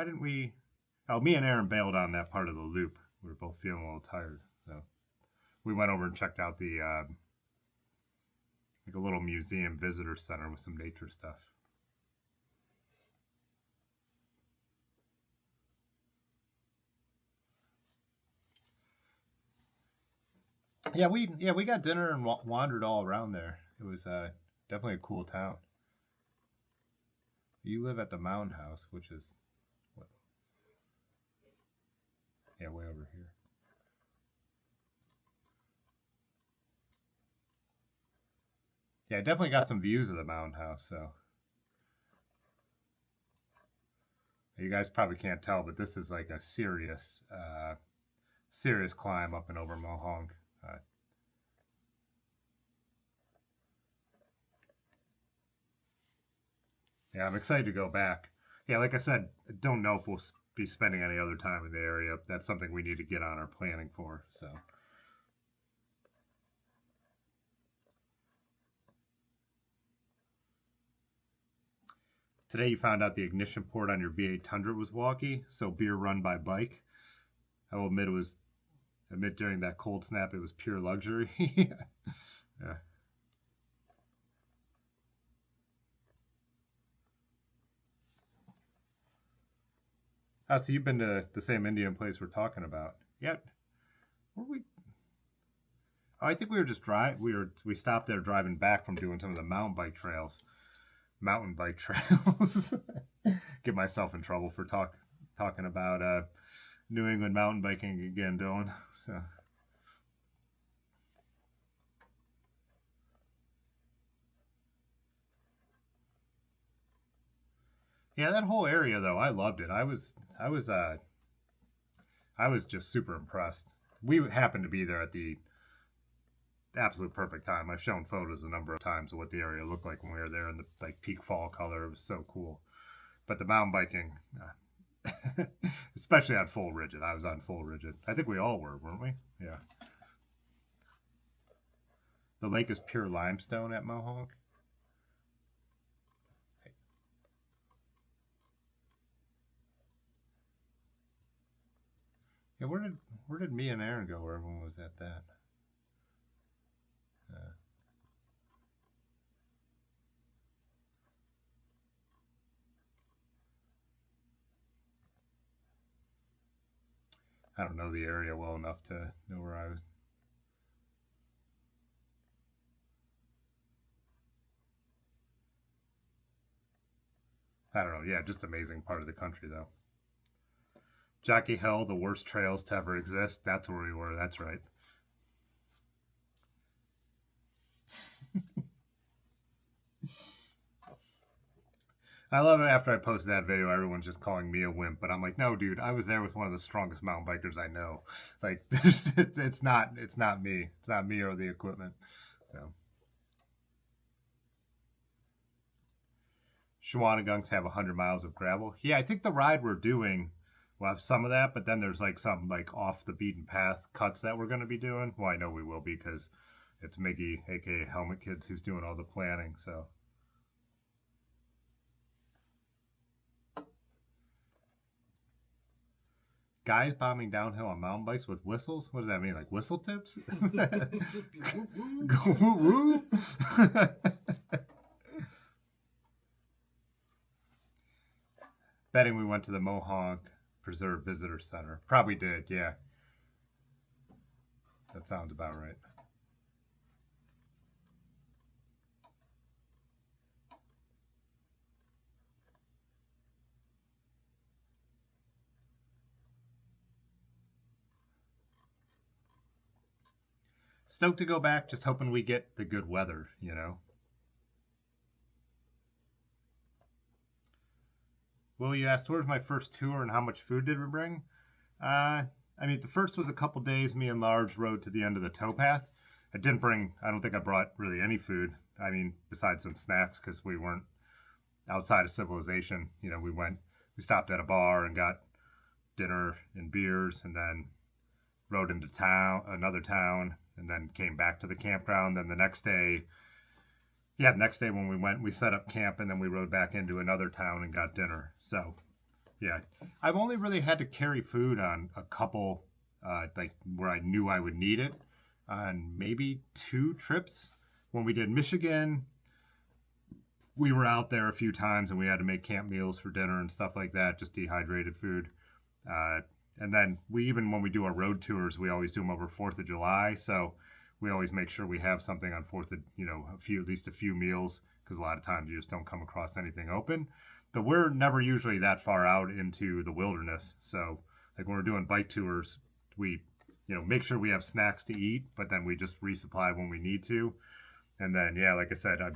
didn't we? Oh, me and Aaron bailed on that part of the loop. We were both feeling a little tired, so we went over and checked out the like a little museum visitor center with some nature stuff. Yeah, we got dinner and wandered all around there. It was definitely a cool town. You live at the Mountain House, which is what? Yeah, way over here. Yeah, I definitely got some views of the Mountain House, so. You guys probably can't tell, but this is like a serious climb up and over Mohonk. Yeah, I'm excited to go back. Yeah, like I said, I don't know if we'll be spending any other time in the area. That's something we need to get on our planning for, so. Today you found out the ignition port on your V8 Tundra was wonky, so beer run by bike. I will admit during that cold snap it was pure luxury. Yeah. Oh, so you've been to the same Indian place we're talking about? Yeah. Were we? Oh, I think we were just we stopped there driving back from doing some of the mountain bike trails. Get myself in trouble for talking about New England mountain biking again, Dylan. So. Yeah, that whole area though, I loved it. I was just super impressed. We happened to be there at the absolute perfect time. I've shown photos a number of times of what the area looked like when we were there in the like peak fall color. It was so cool. But the mountain biking, especially on full rigid. I was on full rigid. I think we all were, weren't we? Yeah. The lake is pure limestone at Mohonk. Yeah, where did me and Aaron go? Where everyone was at that? I don't know the area well enough to know where I was. I don't know. Yeah, just amazing part of the country though. Jockey Hill, the worst trails to ever exist. That's where we were. That's right. I love it after I posted that video, everyone's just calling me a wimp, but I'm like, no, dude, I was there with one of the strongest mountain bikers I know. Like, it's not me. It's not me or the equipment. So, Shawanagunks have 100 miles of gravel. Yeah, I think the ride we're doing will have some of that, but then there's like some like off the beaten path cuts that we're going to be doing. Well, I know we will be because it's Miggy, aka Helmet Kids, who's doing all the planning. So. Guys bombing downhill on mountain bikes with whistles? What does that mean? Like whistle tips? Go woo woo. Betting we went to the Mohawk Preserve Visitor Center. Probably did, yeah. That sounds about right. Stoked to go back, just hoping we get the good weather, you know. Will, you asked, where was my first tour and how much food did we bring? I mean, the first was a couple days. Me and Large rode to the end of the towpath. I don't think I brought really any food. I mean, besides some snacks, because we weren't outside of civilization. You know, we stopped at a bar and got dinner and beers, and then rode into another town, and then came back to the campground. Then the next day when we went, we set up camp, and then we rode back into another town and got dinner. So, yeah, I've only really had to carry food on a couple, like where I knew I would need it, on maybe 2 trips. When we did Michigan, we were out there a few times, and we had to make camp meals for dinner and stuff like that, just dehydrated food. And then when we do our road tours, we always do them over 4th of July. So we always make sure we have something on 4th of, at least a few meals, because a lot of times you just don't come across anything open. But we're never usually that far out into the wilderness. So like when we're doing bike tours, we, make sure we have snacks to eat, but then we just resupply when we need to. And then, yeah, like I said, I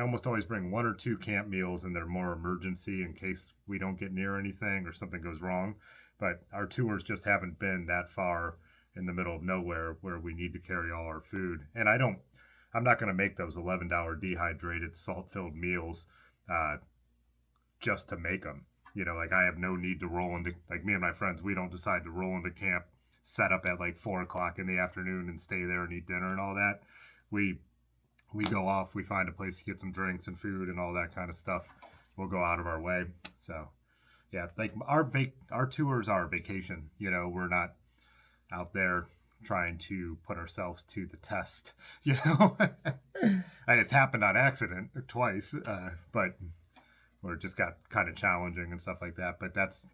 almost always bring 1 or 2 camp meals, and they're more emergency in case we don't get near anything or something goes wrong. But our tours just haven't been that far in the middle of nowhere where we need to carry all our food. And I'm not going to make those $11 dehydrated salt-filled meals just to make them. Like I have no need to roll into, like me and my friends, we don't decide to roll into camp, set up at like 4 o'clock in the afternoon and stay there and eat dinner and all that. We go off, we find a place to get some drinks and food and all that kind of stuff. We'll go out of our way. So, yeah, like our tours are vacation. We're not out there trying to put ourselves to the test. And it's happened on accident twice, but where it just got kind of challenging and stuff like that. But that's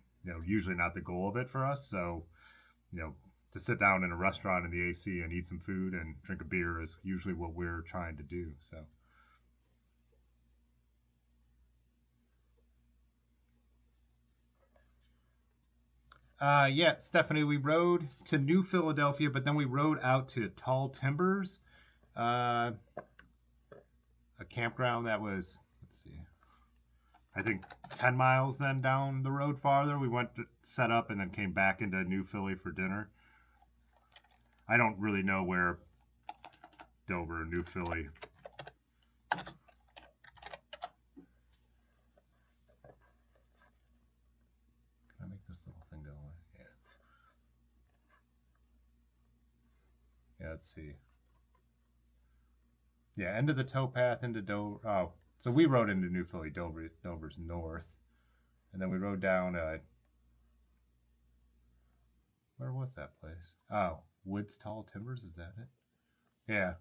usually not the goal of it for us. So, to sit down in a restaurant in the AC and eat some food and drink a beer is usually what we're trying to do. So. Yeah, Stephanie, we rode to New Philadelphia, but then we rode out to Tall Timbers, a campground that was, let's see, I think 10 miles then down the road farther. We went to set up and then came back into New Philly for dinner. I don't really know where Dover, New Philly. Can I make this little thing go away? Yeah, let's see. Yeah, end of the towpath into Dover. Oh, so we rode into New Philly. Dover's north. And then we rode down, where was that place? Oh, Woods Tall Timbers, is that it? Yeah.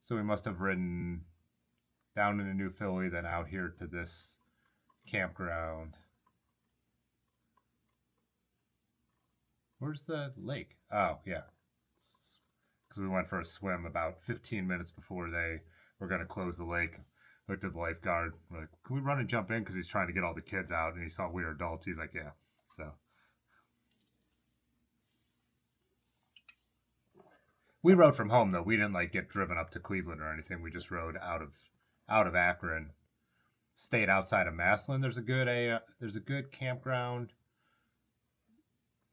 So we must have ridden down into New Philly, then out here to this campground. Where's the lake? Oh, yeah. Because we went for a swim about 15 minutes before they were going to close the lake. Looked at the lifeguard. We're like, can we run and jump in? Because he's trying to get all the kids out, and he saw we were adults. He's like, yeah. So we rode from home though. We didn't like get driven up to Cleveland or anything. We just rode out of Akron stayed outside of Massillon. There's a good campground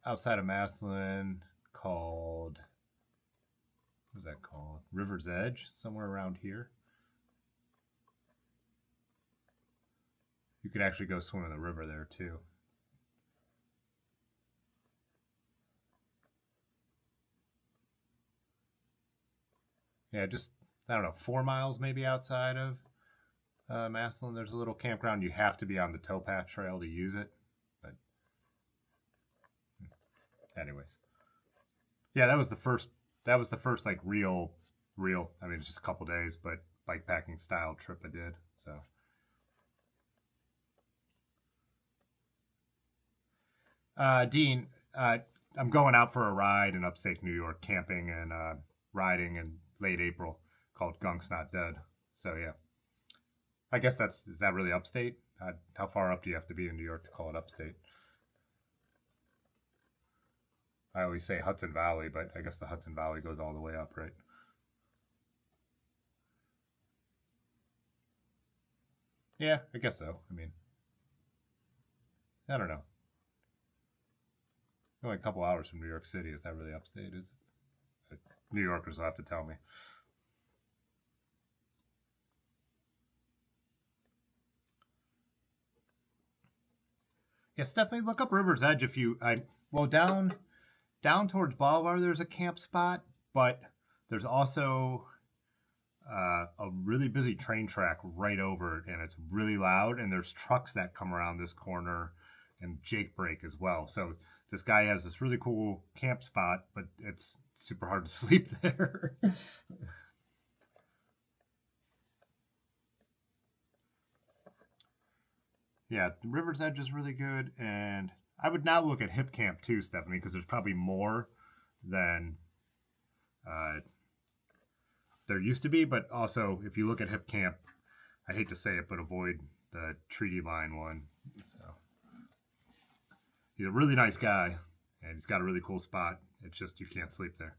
outside of Massillon called, what's that called? River's Edge, somewhere around here. You could actually go swim in the river there too. Yeah, just, I don't know, 4 miles maybe outside of Massillon. There's a little campground. You have to be on the towpath trail to use it. But anyways, yeah, that was the first like real. I mean, it's just a couple days, but bikepacking style trip I did. So, Dean, I'm going out for a ride in upstate New York, camping and riding in late April, called Gunk's Not Dead. So yeah, I guess is that really upstate? How far up do you have to be in New York to call it upstate? I always say Hudson Valley, but I guess the Hudson Valley goes all the way up, right? Yeah, I guess so. I mean, I don't know. Only a couple hours from New York City. Is that really upstate, is it? New Yorkers will have to tell me. Yes, definitely look up River's Edge if you. Well, down towards Bolivar, there's a camp spot, but there's also a really busy train track right over it, and it's really loud. And there's trucks that come around this corner, and Jake break as well. So this guy has this really cool camp spot, but it's super hard to sleep there. Yeah, River's Edge is really good, and I would now look at Hip Camp too, Stephanie, because there's probably more than there used to be. But also, if you look at Hip Camp, I hate to say it, but avoid the Treaty Line one. So he's a really nice guy, and he's got a really cool spot. It's just you can't sleep there.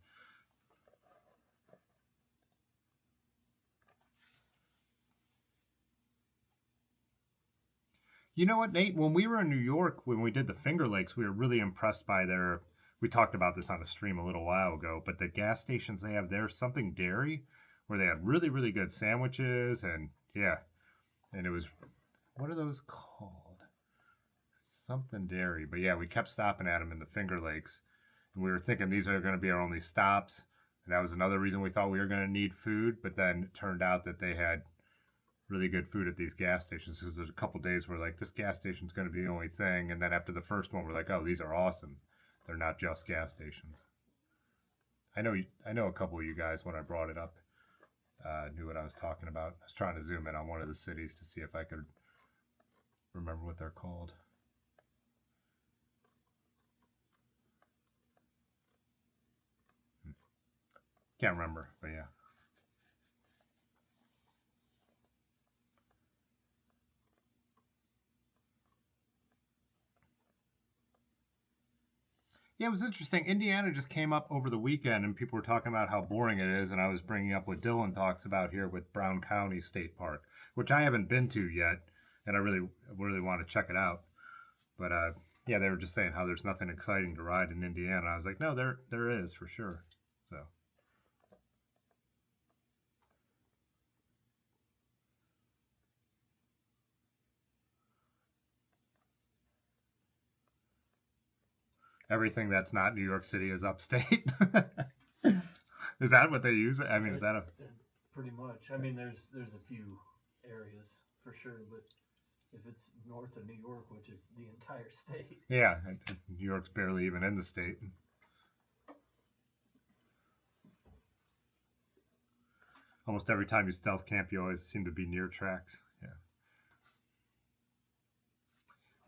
You know what, Nate? When we were in New York, when we did the Finger Lakes, we were really impressed by their. We talked about this on a stream a little while ago, but the gas stations they have there, Something Dairy, where they had really, really good sandwiches, and yeah, and it was, what are those called? Something Dairy, but yeah, we kept stopping at them in the Finger Lakes, and we were thinking these are going to be our only stops, and that was another reason we thought we were going to need food, but then it turned out that they had really good food at these gas stations, because there's a couple days where like this gas station's going to be the only thing, and then after the first one we're like, oh, these are awesome. They're not just gas stations. I know a couple of you guys, when I brought it up, knew what I was talking about. I was trying to zoom in on one of the cities to see if I could remember what they're called. Can't remember, but yeah. Yeah, it was interesting. Indiana just came up over the weekend, and people were talking about how boring it is, and I was bringing up what Dylan talks about here with Brown County State Park, which I haven't been to yet, and I really want to check it out. But yeah, they were just saying how there's nothing exciting to ride in Indiana. I was like, no, there is for sure. So. Everything that's not New York City is upstate. Is that what they use? I mean, is that a pretty much? I mean, there's a few areas for sure, but if it's north of New York, which is the entire state. Yeah, New York's barely even in the state. Almost every time you stealth camp, you always seem to be near tracks. Yeah.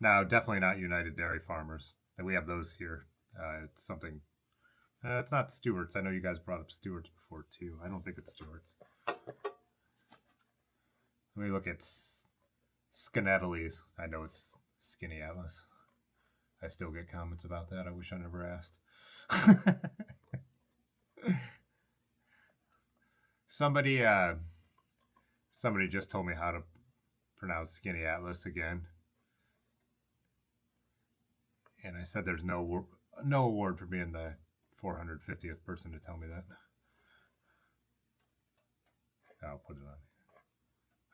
Now, definitely not United Dairy Farmers. And we have those here. It's something. It's not Stewart's. I know you guys brought up Stewart's before too. I don't think it's Stewart's. Let me look at Skenetalese. I know it's Skinny Atlas. I still get comments about that. I wish I never asked. Somebody just told me how to pronounced Skinny Atlas again. And I said there's no award for being the 450th person to tell me that. I'll put it on.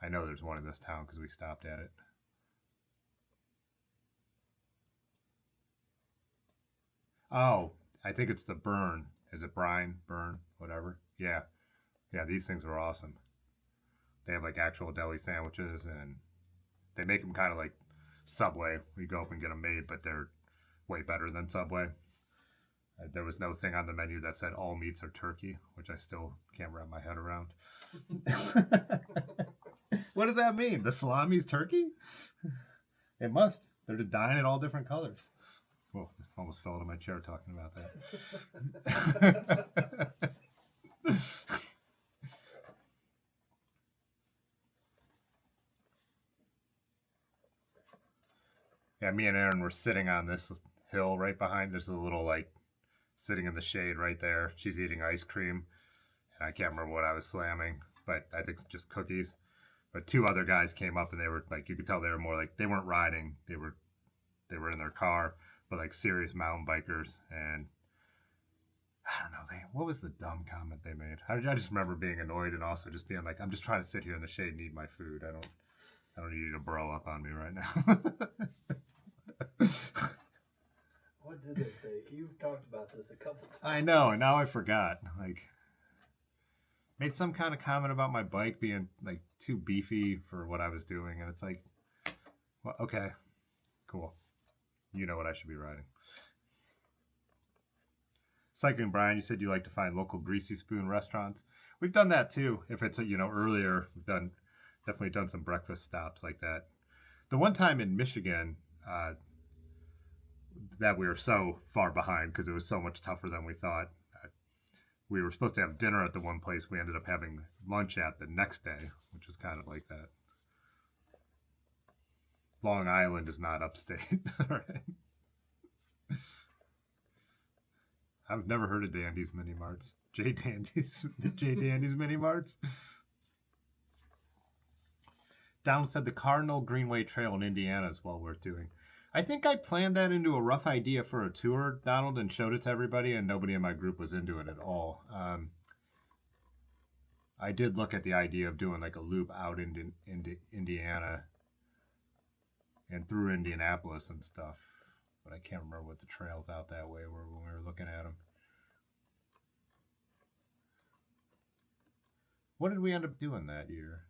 I know there's one in this town because we stopped at it. Oh, I think it's the Burn. Is it Brine? Burn? Whatever. Yeah. Yeah, these things are awesome. They have like actual deli sandwiches, and they make them kind of like Subway. We go up and get them made, but they're way better than Subway. There was no thing on the menu that said all meats are turkey, which I still can't wrap my head around. What does that mean? The salami's turkey? It must. They're just dyeing it all different colors. Well, I almost fell out of my chair talking about that. Yeah, me and Erin were sitting on this hill right behind. There's a little, like, sitting in the shade right there. She's eating ice cream. And I can't remember what I was slamming, but I think it's just cookies. But two other guys came up, and they were, like, you could tell they were more like, they weren't riding. They were in their car, but, like, serious mountain bikers. And I don't know, what was the dumb comment they made? I just remember being annoyed and also just being like, I'm just trying to sit here in the shade and eat my food. I don't need you to bro up on me right now. What did they say? You've talked about this a couple times. I know, and now I forgot. Like, made some kind of comment about my bike being like too beefy for what I was doing, and it's like, well, okay, cool. You know what I should be riding. Cycling Brian, you said you like to find local greasy spoon restaurants. We've done that too. If it's earlier, we've definitely done some breakfast stops like that. The one time in Michigan, that we were so far behind because it was so much tougher than we thought. We were supposed to have dinner at the one place. We ended up having lunch at the next day, which was kind of like that. Long Island is not upstate. Right? I've never heard of Dandy's Mini Marts. J Dandy's Mini Marts. Donald said the Cardinal Greenway Trail in Indiana is well worth doing. I think I planned that into a rough idea for a tour, Donald, and showed it to everybody, and nobody in my group was into it at all. I did look at the idea of doing like a loop out into Indiana and through Indianapolis and stuff, but I can't remember what the trails out that way were when we were looking at them. What did we end up doing that year?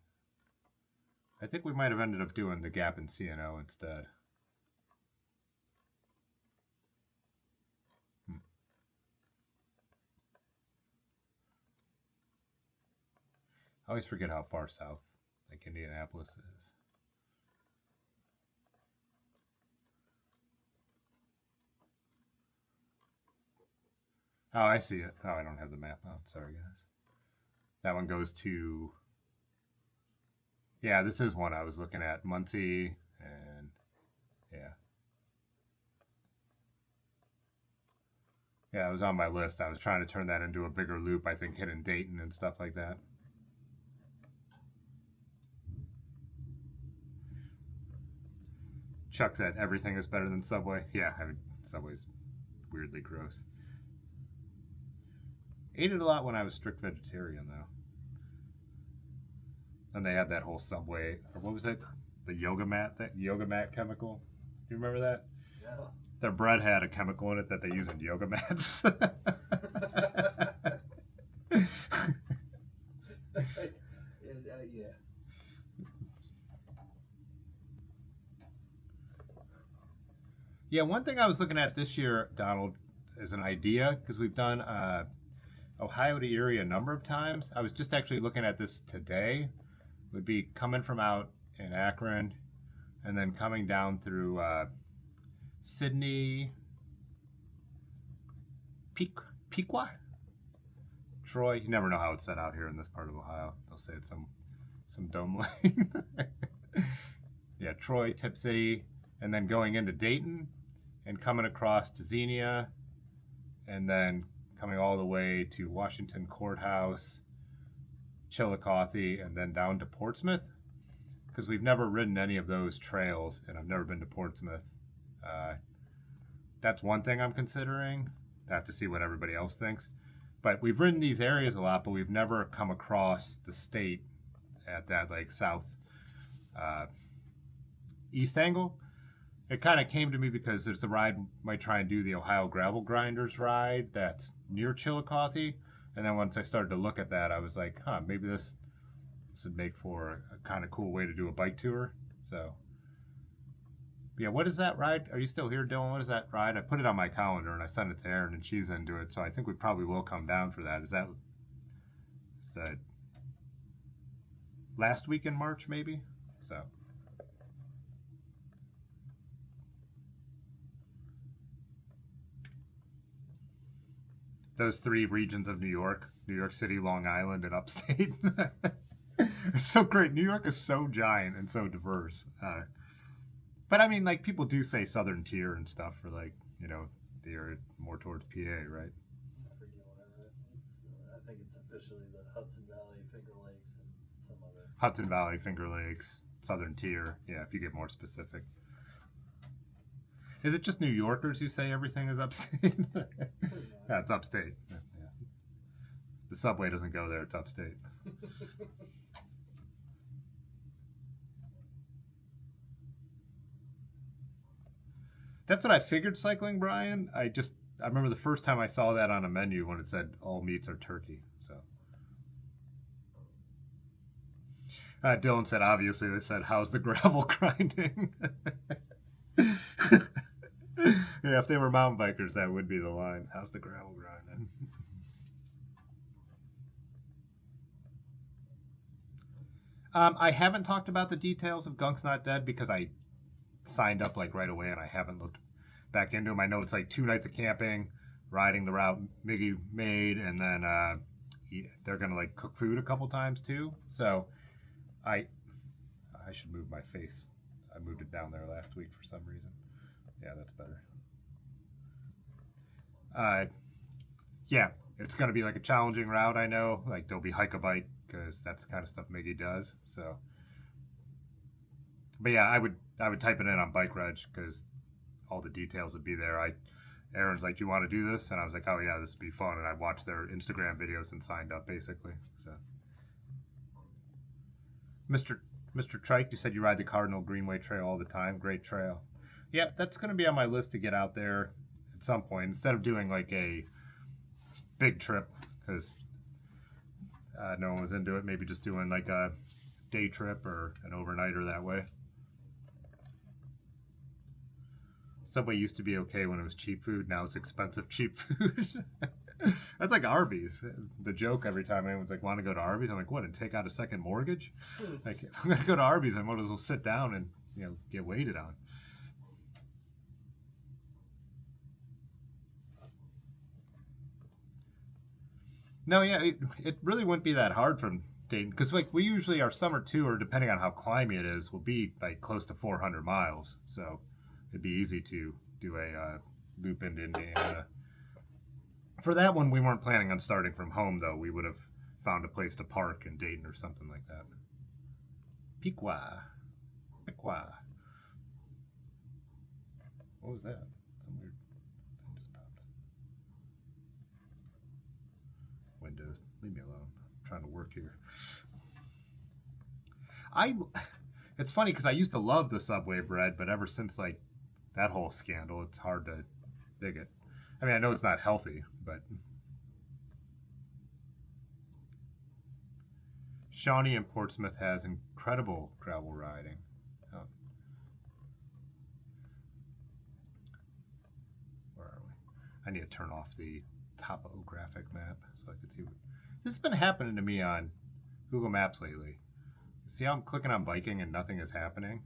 I think we might have ended up doing the Gap in CNO instead. I always forget how far south, like, Indianapolis is. Oh, I see it. Oh, I don't have the map on. Sorry, guys. That one goes to... Yeah, this is one I was looking at. Muncie and... Yeah. Yeah, it was on my list. I was trying to turn that into a bigger loop, I think, hitting Dayton and stuff like that. Chuck said everything is better than Subway. Yeah, I mean, Subway's weirdly gross. Ate it a lot when I was strict vegetarian, though. And they had that whole Subway, or what was it? The yoga mat chemical. Do you remember that? Yeah. Their bread had a chemical in it that they use in yoga mats. Yeah. Yeah, one thing I was looking at this year, Donald, is an idea, because we've done Ohio to Erie a number of times. I was just actually looking at this today. Would be coming from out in Akron and then coming down through Sydney, Pequot, Troy. You never know how it's said out here in this part of Ohio. They'll say it's some dumb way. Yeah, Troy, Tip City, and then going into Dayton and coming across to Xenia and then coming all the way to Washington Courthouse, Chillicothe, and then down to Portsmouth. because we've never ridden any of those trails, and I've never been to Portsmouth. That's one thing I'm considering. I have to see what everybody else thinks. But we've ridden these areas a lot, but we've never come across the state at that like south east angle. It kind of came to me because there's the ride might try and do the Ohio Gravel Grinders ride that's near Chillicothe, and then once I started to look at that, I was like, huh, maybe this would make for a kind of cool way to do a bike tour. So yeah, what is that ride? Are you still here, Dylan? What is that ride? I put it on my calendar and I sent it to Erin, and she's into it, so I think we probably will come down for that. Is that last week in March, maybe? So those three regions of New York City, Long Island, and upstate. It's so great. New York is so giant and so diverse. But I mean, like, people do say Southern Tier and stuff for, like, you know, the area more towards PA, right? I forget whatever. I think it's officially the Hudson Valley, Finger Lakes, and some other. Hudson Valley, Finger Lakes, Southern Tier. Yeah, if you get more specific. Is it just New Yorkers who say everything is upstate? Yeah, it's upstate. Yeah. The subway doesn't go there, it's upstate. That's what I figured cycling, Brian. I remember the first time I saw that on a menu when it said all meats are turkey. So Dylan said, obviously, they said, how's the gravel grinding? Yeah, if they were mountain bikers, that would be the line. How's the gravel grinding? I haven't talked about the details of Gunk's Not Dead because I signed up like right away and I haven't looked back into them. I know it's like 2 nights of camping, riding the route Miggy made, and then they're gonna like cook food a couple times too. So I should move my face. I moved it down there last week for some reason. Yeah, that's better. Yeah, it's gonna be like a challenging route. I know, like there'll be hike-a-bike because that's the kind of stuff Miggy does. So, but yeah, I would type it in on Bike Reg because all the details would be there. Aaron's like, "Do you want to do this?" And I was like, "Oh yeah, this would be fun." And I watched their Instagram videos and signed up basically. So, Mr. Trike, you said you ride the Cardinal Greenway Trail all the time. Great trail. Yeah, that's going to be on my list to get out there at some point instead of doing like a big trip because no one was into it. Maybe just doing like a day trip or an overnighter that way. Subway used to be okay when it was cheap food. Now it's expensive cheap food. That's like Arby's. The joke every time anyone's like, "Want to go to Arby's?" I'm like, "What? And take out a second mortgage?" Like, if I'm gonna go to Arby's, I might as well sit down and get waited on. No, yeah, it really wouldn't be that hard from Dayton because like we usually our summer tour, depending on how climby it is, will be like close to 400 miles. So it'd be easy to do a loop into Indiana. For that one, we weren't planning on starting from home though. We would have found a place to park in Dayton or something like that. Piqua. What was that? Some weird thing just popped. Windows, leave me alone. I'm trying to work here. It's funny because I used to love the Subway bread, but ever since like that whole scandal, it's hard to dig it. I mean, I know it's not healthy, but Shawnee in Portsmouth has incredible gravel riding. Oh. Where are we? I need to turn off the topographic map so I can see what this has been happening to me on Google Maps lately. See how I'm clicking on biking and nothing is happening?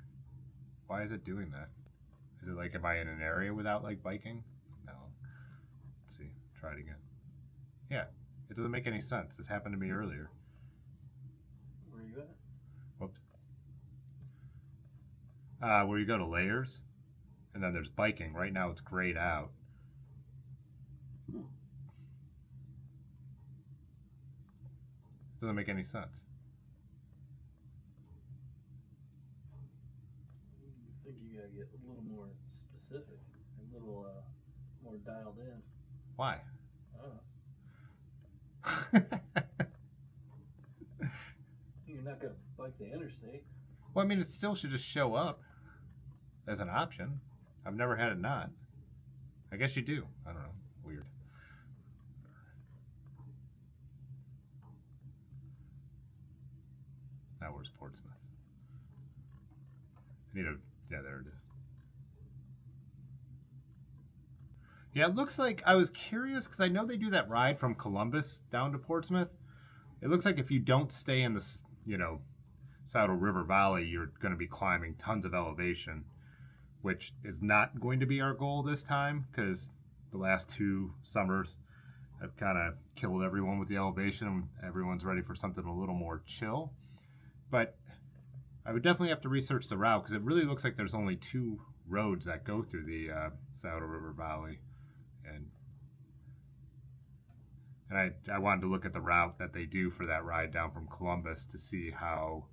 Why is it doing that? Is it like, am I in an area without like biking? No. Let's see, try it again. Yeah, it doesn't make any sense. This happened to me earlier. Where you at? Whoops. Where you go to layers, and then there's biking. Right now it's grayed out. Doesn't make any sense. gotta get a little more specific, a little more dialed in. Why? I don't know. You're not gonna bike the interstate. Well, I mean, it still should just show up as an option. I've never had it not. I guess you do. I don't know. Weird. Now where's Portsmouth? I need a... Yeah, there it is. Yeah, it looks like... I was curious because I know they do that ride from Columbus down to Portsmouth. It looks like if you don't stay in the, Saddle River Valley, you're going to be climbing tons of elevation, which is not going to be our goal this time because the last 2 summers have kind of killed everyone with the elevation. Everyone's ready for something a little more chill. But I would definitely have to research the route because it really looks like there's only 2 roads that go through the Saddle River Valley. And I wanted to look at the route that they do for that ride down from Columbus to see how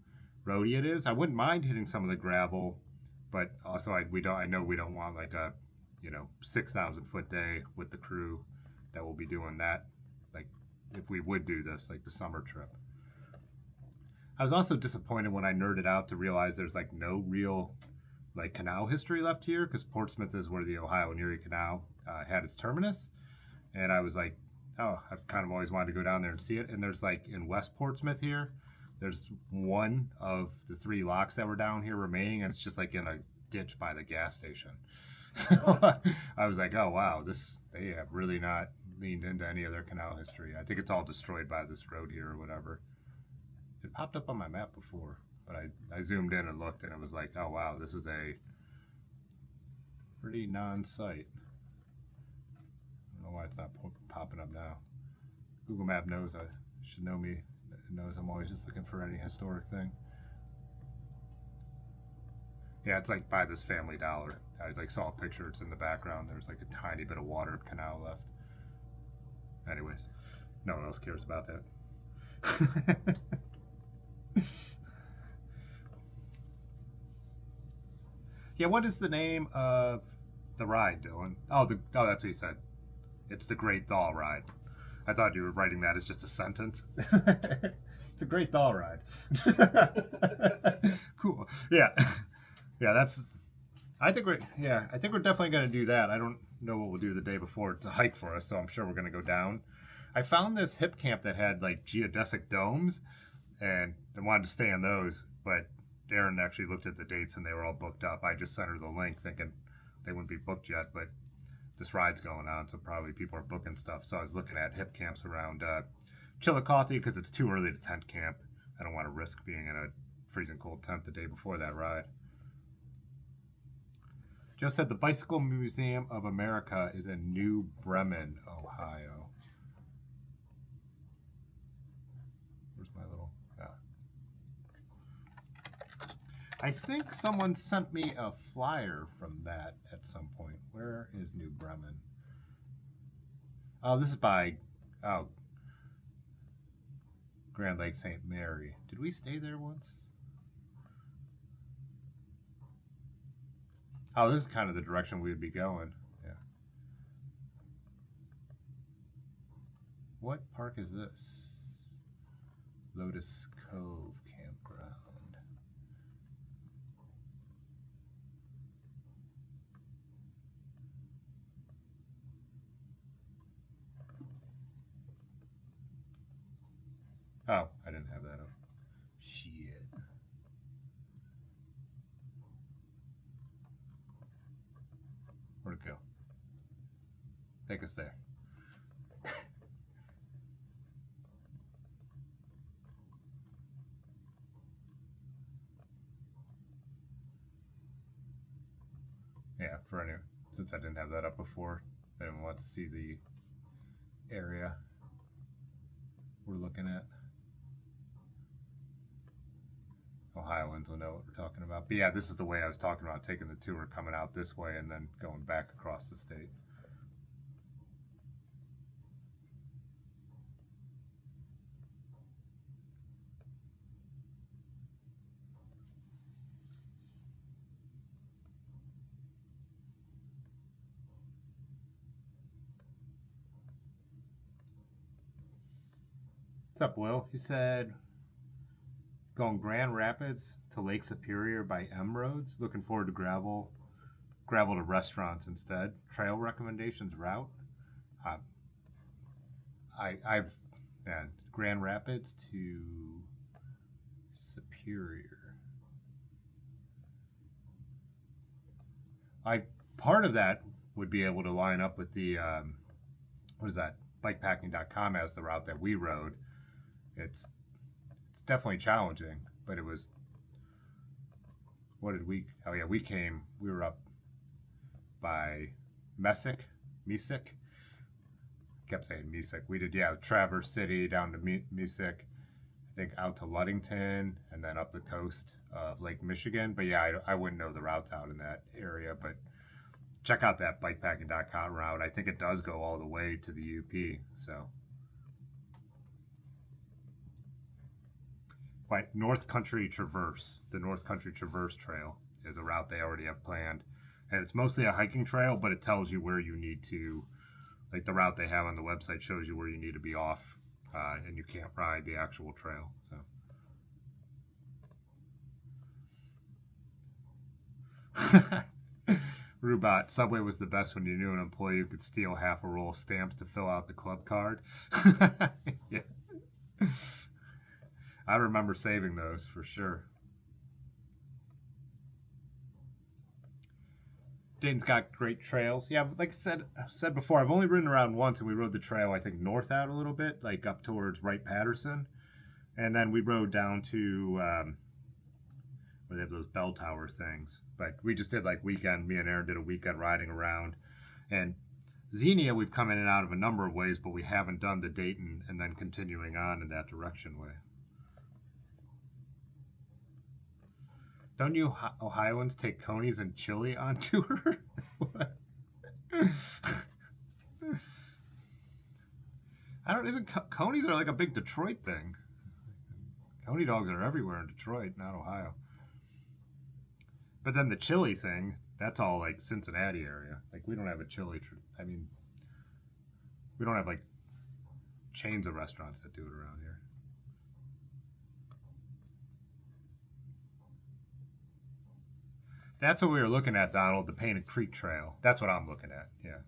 roady it is. I wouldn't mind hitting some of the gravel, but also I know we don't want like a 6,000 foot day with the crew that will be doing that. Like if we would do this, like the summer trip. I was also disappointed when I nerded out to realize there's like no real like canal history left here because Portsmouth is where the Ohio and Erie Canal had its terminus, and I was like, oh, I've kind of always wanted to go down there and see it. And there's like in West Portsmouth here, there's one of the 3 locks that were down here remaining, and it's just like in a ditch by the gas station. So I was like, oh wow, they have really not leaned into any of their canal history. I think it's all destroyed by this road here or whatever. It popped up on my map before, but I zoomed in and looked, and it was like, oh wow, this is a pretty non-site. I don't know why it's not popping up now. Google Map knows I should know me. It knows I'm always just looking for any historic thing. Yeah, it's like by this Family Dollar. I like saw a picture. It's in the background. There's like a tiny bit of watered canal left. Anyways, no one else cares about that. Yeah, what is the name of the ride, Dylan? Oh, that's what he said. It's the Great Thaw Ride. I thought you were writing that as just a sentence. It's a Great Thaw Ride. Cool. Yeah. Yeah, I think we're definitely going to do that. I don't know what we'll do the day before. It's a hike for us, so I'm sure we're going to go down. I found this hip camp that had like geodesic domes, and I wanted to stay in those, but Erin actually looked at the dates and they were all booked up. I just sent her the link thinking they wouldn't be booked yet, but this ride's going on, so probably people are booking stuff. So I was looking at hip camps around Chillicothe because it's too early to tent camp. I don't want to risk being in a freezing cold tent the day before that ride. Joe said the Bicycle Museum of America is in New Bremen, Ohio. Where's my little... I think someone sent me a flyer from that at some point. Where is New Bremen? Oh, this is by Grand Lake St. Mary. Did we stay there once? Oh, this is kind of the direction we would be going. Yeah. What park is this? Lotus Cove Campground. Oh, I didn't have that up. Shit. Where'd it go? Take us there. Yeah, for any, since I didn't have that up before, I didn't want to see the area we're looking at. Ohioans will know what we're talking about. But yeah, this is the way I was talking about, taking the tour, coming out this way and then going back across the state. What's up, Will? He said going Grand Rapids to Lake Superior by M Roads. Looking forward to gravel to restaurants instead. Trail recommendations route. Uh, I've Grand Rapids to Superior. Part of that would be able to line up with the what is that? Bikepacking.com as the route that we rode. It's definitely challenging, but it was. What did we? Oh yeah, we were up by Mesick. Kept saying Mesick. We did Traverse City down to Mesick. I think out to Ludington and then up the coast of Lake Michigan. But yeah, I wouldn't know the routes out in that area. But check out that bikepacking.com route. I think it does go all the way to the UP. So. By North Country Traverse. The North Country Traverse Trail is a route they already have planned. And it's mostly a hiking trail, but it tells you where you need to, like the route they have on the website shows you where you need to be off, and you can't ride the actual trail. So. Rubot, Subway was the best when you knew an employee who could steal half a roll of stamps to fill out the club card. Yeah. I remember saving those for sure. Dayton's got great trails. Yeah, like I said before, I've only ridden around once, and we rode the trail, I think, north out a little bit, like up towards Wright-Patterson. And then we rode down to where they have those bell tower things. But we just did me and Aaron did a weekend riding around. And Xenia, we've come in and out of a number of ways, but we haven't done the Dayton and then continuing on in that direction way. Don't you Ohioans take conies and chili on tour? Isn't conies are like a big Detroit thing. Coney dogs are everywhere in Detroit, not Ohio. But then the chili thing, that's all like Cincinnati area. Like we don't have a chili, we don't have like chains of restaurants that do it around here. That's what we were looking at, Donald, the Painted Creek Trail. That's what I'm looking at, yeah.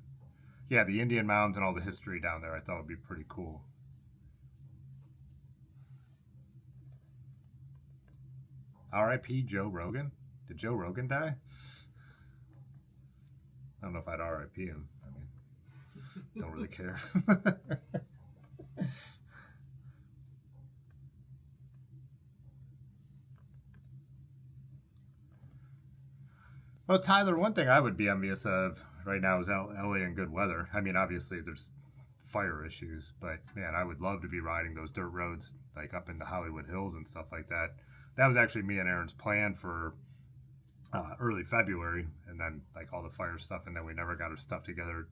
Yeah, the Indian Mounds and all the history down there I thought would be pretty cool. R.I.P. Joe Rogan? Did Joe Rogan die? I don't know if I'd R.I.P. him. I mean, don't really care. Well, Tyler, one thing I would be envious of right now is LA in good weather. I mean, obviously there's fire issues, but man, I would love to be riding those dirt roads like up in the Hollywood Hills and stuff like that. That was actually me and Aaron's plan for early February, and then like all the fire stuff, and then we never got our stuff together,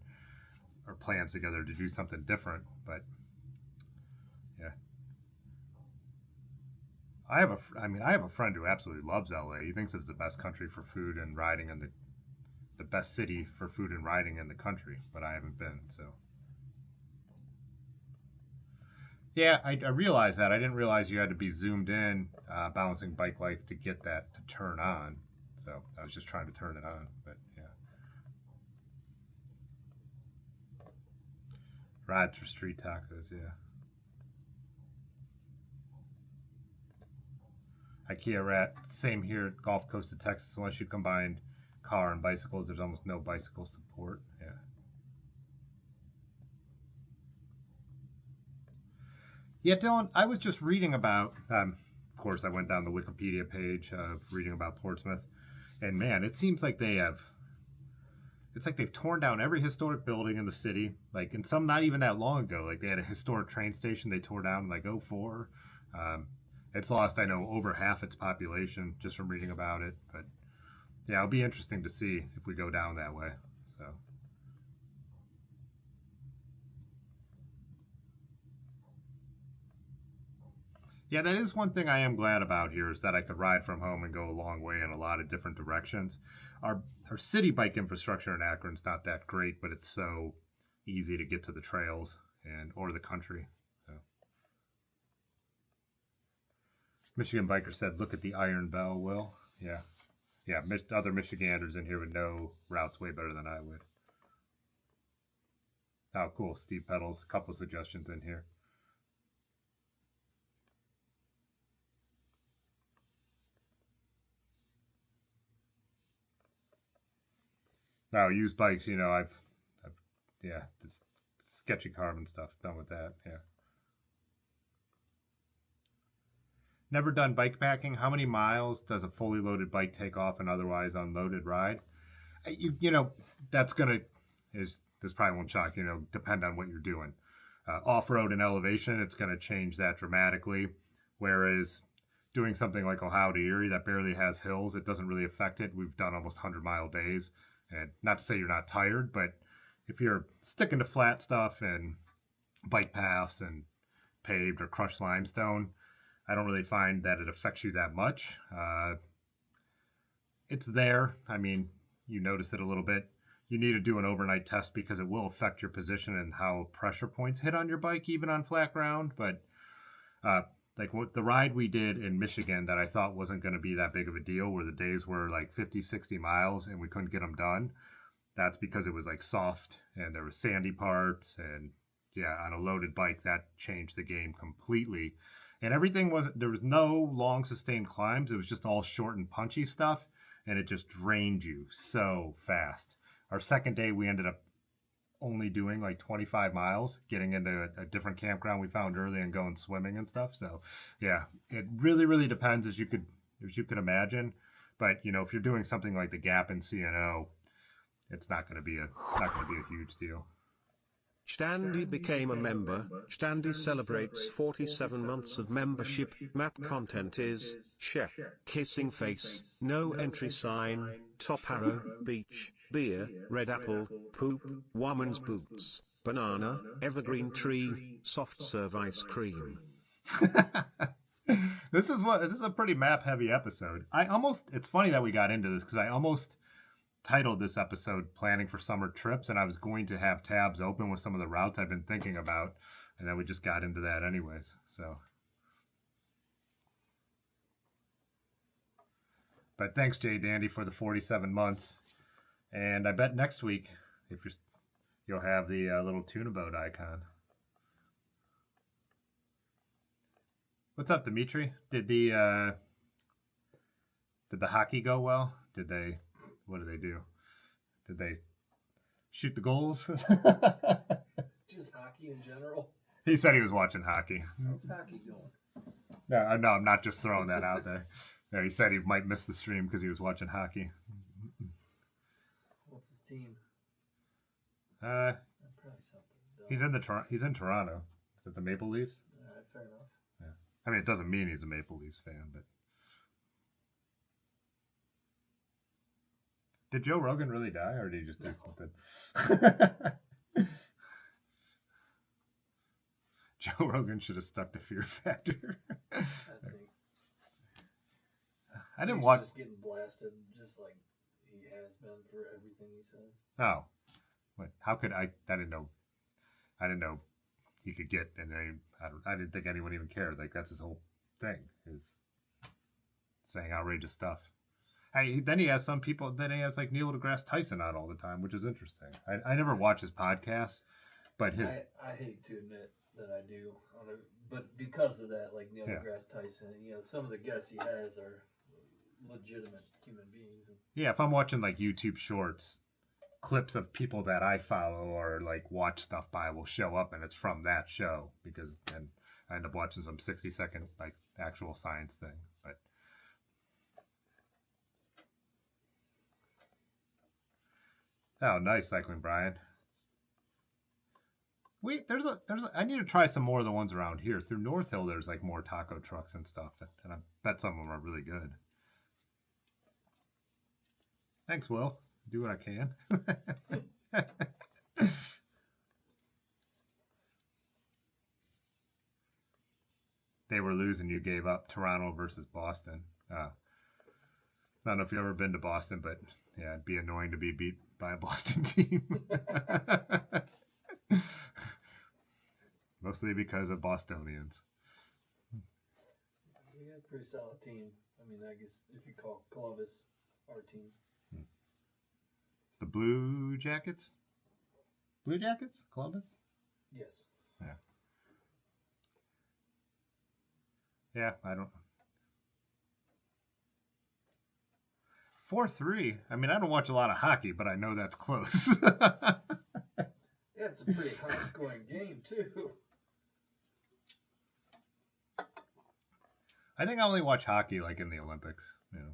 our plans together to do something different. But yeah, I have a friend who absolutely loves LA. He thinks it's the best country for food and riding, and the best city for food and riding in the country. But I haven't been, so. Yeah, I realized that. I didn't realize you had to be zoomed in, balancing bike life, to get that to turn on. So I was just trying to turn it on, but yeah. Rides for street tacos, yeah. IKEA rat, same here at Gulf Coast of Texas. Unless you combine car and bicycles, there's almost no bicycle support. Yeah. Yeah, Dylan, I was just reading about, of course, I went down the Wikipedia page of reading about Portsmouth, and man, it seems like it's like they've torn down every historic building in the city, like, and some not even that long ago. Like, they had a historic train station they tore down in like 2004. It's lost, I know, over half its population just from reading about it. But yeah, it'll be interesting to see if we go down that way. So. Yeah, that is one thing I am glad about here, is that I could ride from home and go a long way in a lot of different directions. Our city bike infrastructure in Akron's not that great, but it's so easy to get to the trails or the country. So. Michigan biker said, "Look at the Iron Bell." Will, yeah, yeah. Other Michiganders in here would know routes way better than I would. Oh, cool. Steve Pedals, a couple suggestions in here. Now, used bikes, you know, I've yeah, it's sketchy carbon stuff. Done with that, yeah. Never done bike packing. How many miles does a fully loaded bike take off an otherwise unloaded ride? You know, that's gonna this probably won't shock, you know, depend on what you're doing. Off-road and elevation, it's gonna change that dramatically. Whereas doing something like Ohio to Erie that barely has hills, it doesn't really affect it. We've done almost 100-mile days, and not to say you're not tired, but if you're sticking to flat stuff and bike paths and paved or crushed limestone, I don't really find that it affects you that much. It's there. I mean, you notice it a little bit. You need to do an overnight test because it will affect your position and how pressure points hit on your bike, even on flat ground. But like what the ride we did in Michigan that I thought wasn't going to be that big of a deal, where the days were like 50, 60 miles and we couldn't get them done. That's because it was like soft and there were sandy parts. And yeah, on a loaded bike, that changed the game completely. And everything there was no long sustained climbs. It was just all short and punchy stuff. And it just drained you so fast. Our second day, we ended up only doing like 25 miles, getting into a different campground we found early and going swimming and stuff. So yeah, it really, really depends as you could imagine. But you know, if you're doing something like the Gap in CNO, it's not going to be a huge deal. Standy became a member. Standy celebrates 47 months of membership. Map content is check, kissing face, no entry sign, top arrow, beach, beer, red apple, poop, woman's boots, banana, evergreen tree, soft serve ice cream. This is a pretty map heavy episode. It's funny that we got into this because I almost titled this episode "Planning for Summer Trips," and I was going to have tabs open with some of the routes I've been thinking about, and then we just got into that anyways. So, but thanks, Jay Dandy, for the 47 months, and I bet next week you'll have the little tuna boat icon. What's up, Dimitri? Did the hockey go well? What did they do? Did they shoot the goals? Just hockey in general. He said he was watching hockey. How's hockey going? No, I'm not just throwing that out there. No, he said he might miss the stream because he was watching hockey. What's his team? Probably something dumb. He's in Toronto. Is it the Maple Leafs? Fair enough. Yeah. I mean, it doesn't mean he's a Maple Leafs fan, but. Did Joe Rogan really die, or did he just do something? Joe Rogan should have stuck to Fear Factor. I didn't watch. Just getting blasted, just like he has been for everything he says. Oh, wait, how could I didn't know. I didn't know he could get, and I didn't think anyone even cared. Like that's his whole thing, is saying outrageous stuff. Then he has some people. Then he has like Neil deGrasse Tyson on all the time, which is interesting. I never watch his podcasts, but his. I hate to admit that I do, but because of that, like Neil deGrasse Tyson, some of the guests he has are legitimate human beings. Yeah, if I'm watching like YouTube Shorts, clips of people that I follow or like watch stuff by will show up, and it's from that show because then I end up watching some 60-second like actual science thing, but. Oh, nice cycling, Brian. I need to try some more of the ones around here. Through North Hill, there's like more taco trucks and stuff, and I bet some of them are really good. Thanks, Will. Do what I can. They were losing. You gave up. Toronto versus Boston. I don't know if you've ever been to Boston, but yeah, it'd be annoying to be beat by a Boston team. Mostly because of Bostonians. Yeah, pretty solid team. I mean, I guess if you call Columbus our team. The Blue Jackets? Blue Jackets? Columbus? Yes. Yeah. Yeah, I don't. 4-3. I mean, I don't watch a lot of hockey, but I know that's close. Yeah, it's a pretty high-scoring game too. I think I only watch hockey like in the Olympics. You know.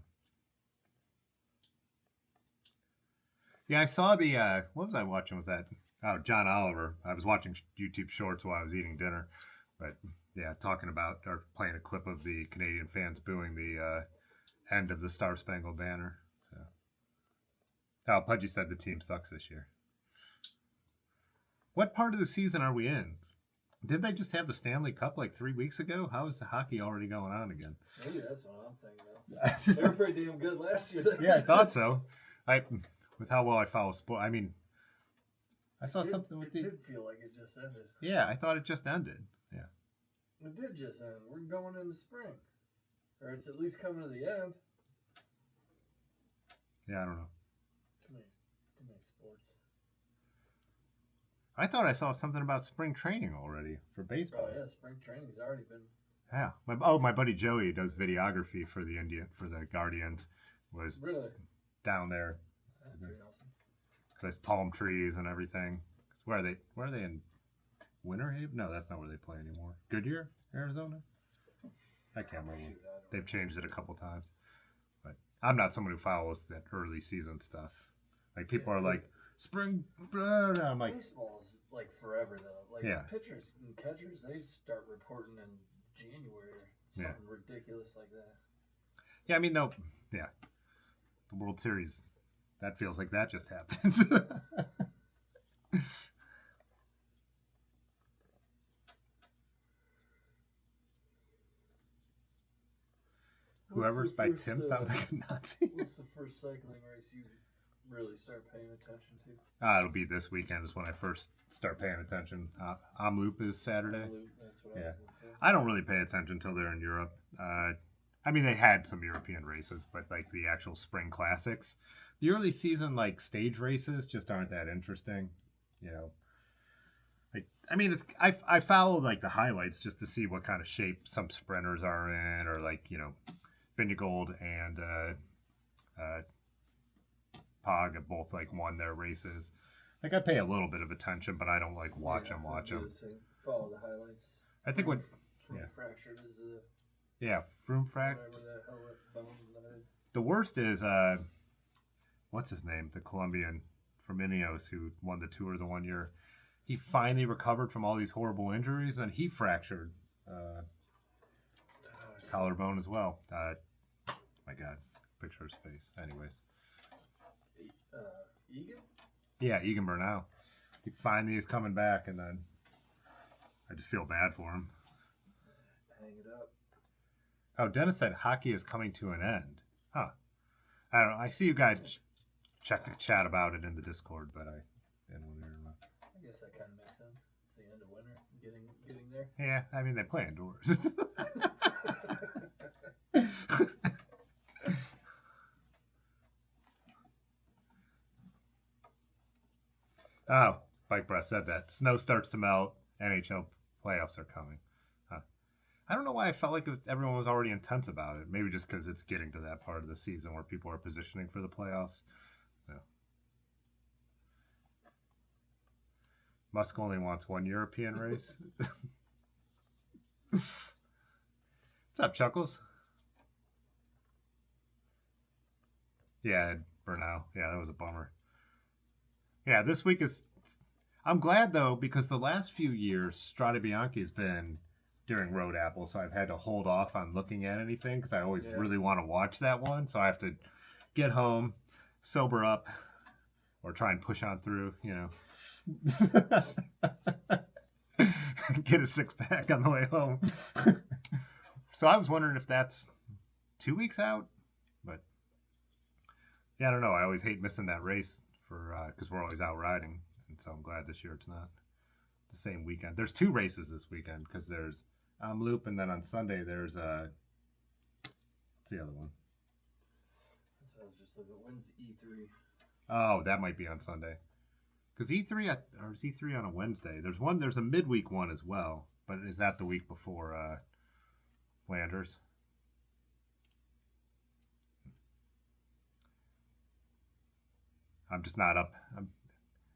Yeah, I saw the. What was I watching? Was that? Oh, John Oliver. I was watching YouTube Shorts while I was eating dinner, but yeah, talking about or playing a clip of the Canadian fans booing the end of the Star Spangled Banner. So. Oh, Pudgy said the team sucks this year. What part of the season are we in? Did they just have the Stanley Cup like 3 weeks ago? How is the hockey already going on again? Maybe that's what I'm thinking of. They were pretty damn good last year. Yeah, I thought so. With how well I follow sport. I mean, I saw something with It did feel like it just ended. Yeah, I thought it just ended. Yeah. It did just end. We're going in the spring. Or it's at least coming to the end. Yeah, I don't know. Too many sports. I thought I saw something about spring training already for baseball. Oh yeah, spring training's already been. Yeah. My buddy Joey does videography for the Guardians. Was Really? down there. That's pretty awesome. There's palm trees and everything. Where are they in Winter Haven? No, that's not where they play anymore. Goodyear, Arizona? I can't remember. Shoot, They've changed it a couple times. But I'm not someone who follows that early season stuff. Like people are like, spring, I'm like, baseball's like forever though. Like Yeah. pitchers and catchers, they start reporting in January or something ridiculous like that. yeah, I mean, no, yeah. The World Series, that feels like that just happened. Whoever's by Tim sounds like a Nazi. What's the first cycling race you really start paying attention to? It'll be this weekend is when I first start paying attention. Omloop is Saturday. That's what I was gonna say. I don't really pay attention until they're in Europe. I mean, they had some European races, but like the actual spring classics, the early season like stage races just aren't that interesting. You know, like I mean, I follow like the highlights just to see what kind of shape some sprinters are in, or like Vingegaard and Pog have both like won their races. Like I pay a little bit of attention, but I don't like watch them. Follow the highlights. I think what fractured is Froome frac. whatever the hell that bone that is. The worst is what's his name? The Colombian from Ineos who won the Tour the 1 year. He finally recovered from all these horrible injuries, and he fractured collarbone as well. My God, picture his face. Anyways. Egan? Yeah, Egan Bernal. He finally is coming back, and then I just feel bad for him. Hang it up. Oh, Dennis said hockey is coming to an end. Huh. I don't know. I see you guys chat about it in the Discord, but I didn't want to hear about it. I guess that kind of makes sense. It's the end of winter, getting there. Yeah, I mean, they play indoors. Oh, Bike Breath said that. Snow starts to melt. NHL playoffs are coming. Huh. I don't know why I felt like everyone was already intense about it. Maybe just because it's getting to that part of the season where people are positioning for the playoffs. So. Musk only wants one European race. What's up, Chuckles? Yeah, Bernal. Yeah, that was a bummer. Yeah, this week is... I'm glad, though, because the last few years, Strade Bianchi's been during Road Apple, so I've had to hold off on looking at anything because I always really want to watch that one. So I have to get home, sober up, or try and push on through, get a six-pack on the way home. So I was wondering if that's 2 weeks out, but yeah, I don't know. I always hate missing that race because we're always out riding, and so I'm glad this year it's not the same weekend. There's two races this weekend because there's Omloop, and then on Sunday there's What's the other one? So I was just looking. When's E3? Oh, that might be on Sunday. Because E3 or is E3 on a Wednesday? There's a midweek one as well, but is that the week before Flanders? I'm just not up. I'm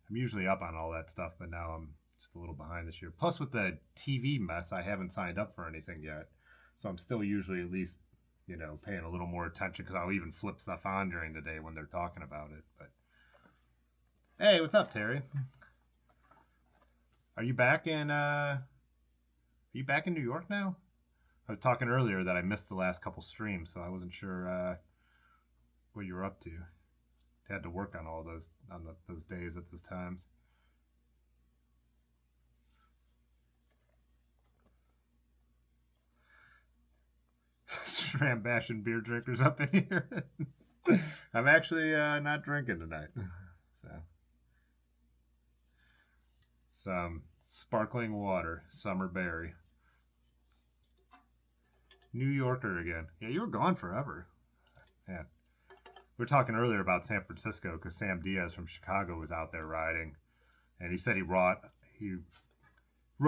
usually up on all that stuff, but now I'm just a little behind this year. Plus, with the TV mess, I haven't signed up for anything yet, so I'm still usually at least, paying a little more attention because I'll even flip stuff on during the day when they're talking about it. But hey, what's up, Terry? Are you back in? New York now? I was talking earlier that I missed the last couple streams, so I wasn't sure what you were up to. Had to work on all those those days at those times. Shram bashing beer drinkers up in here. I'm actually not drinking tonight. So some sparkling water, summer berry. New Yorker again. Yeah, you were gone forever. Yeah. We were talking earlier about San Francisco because Sam Diaz from Chicago was out there riding, and he said he wrote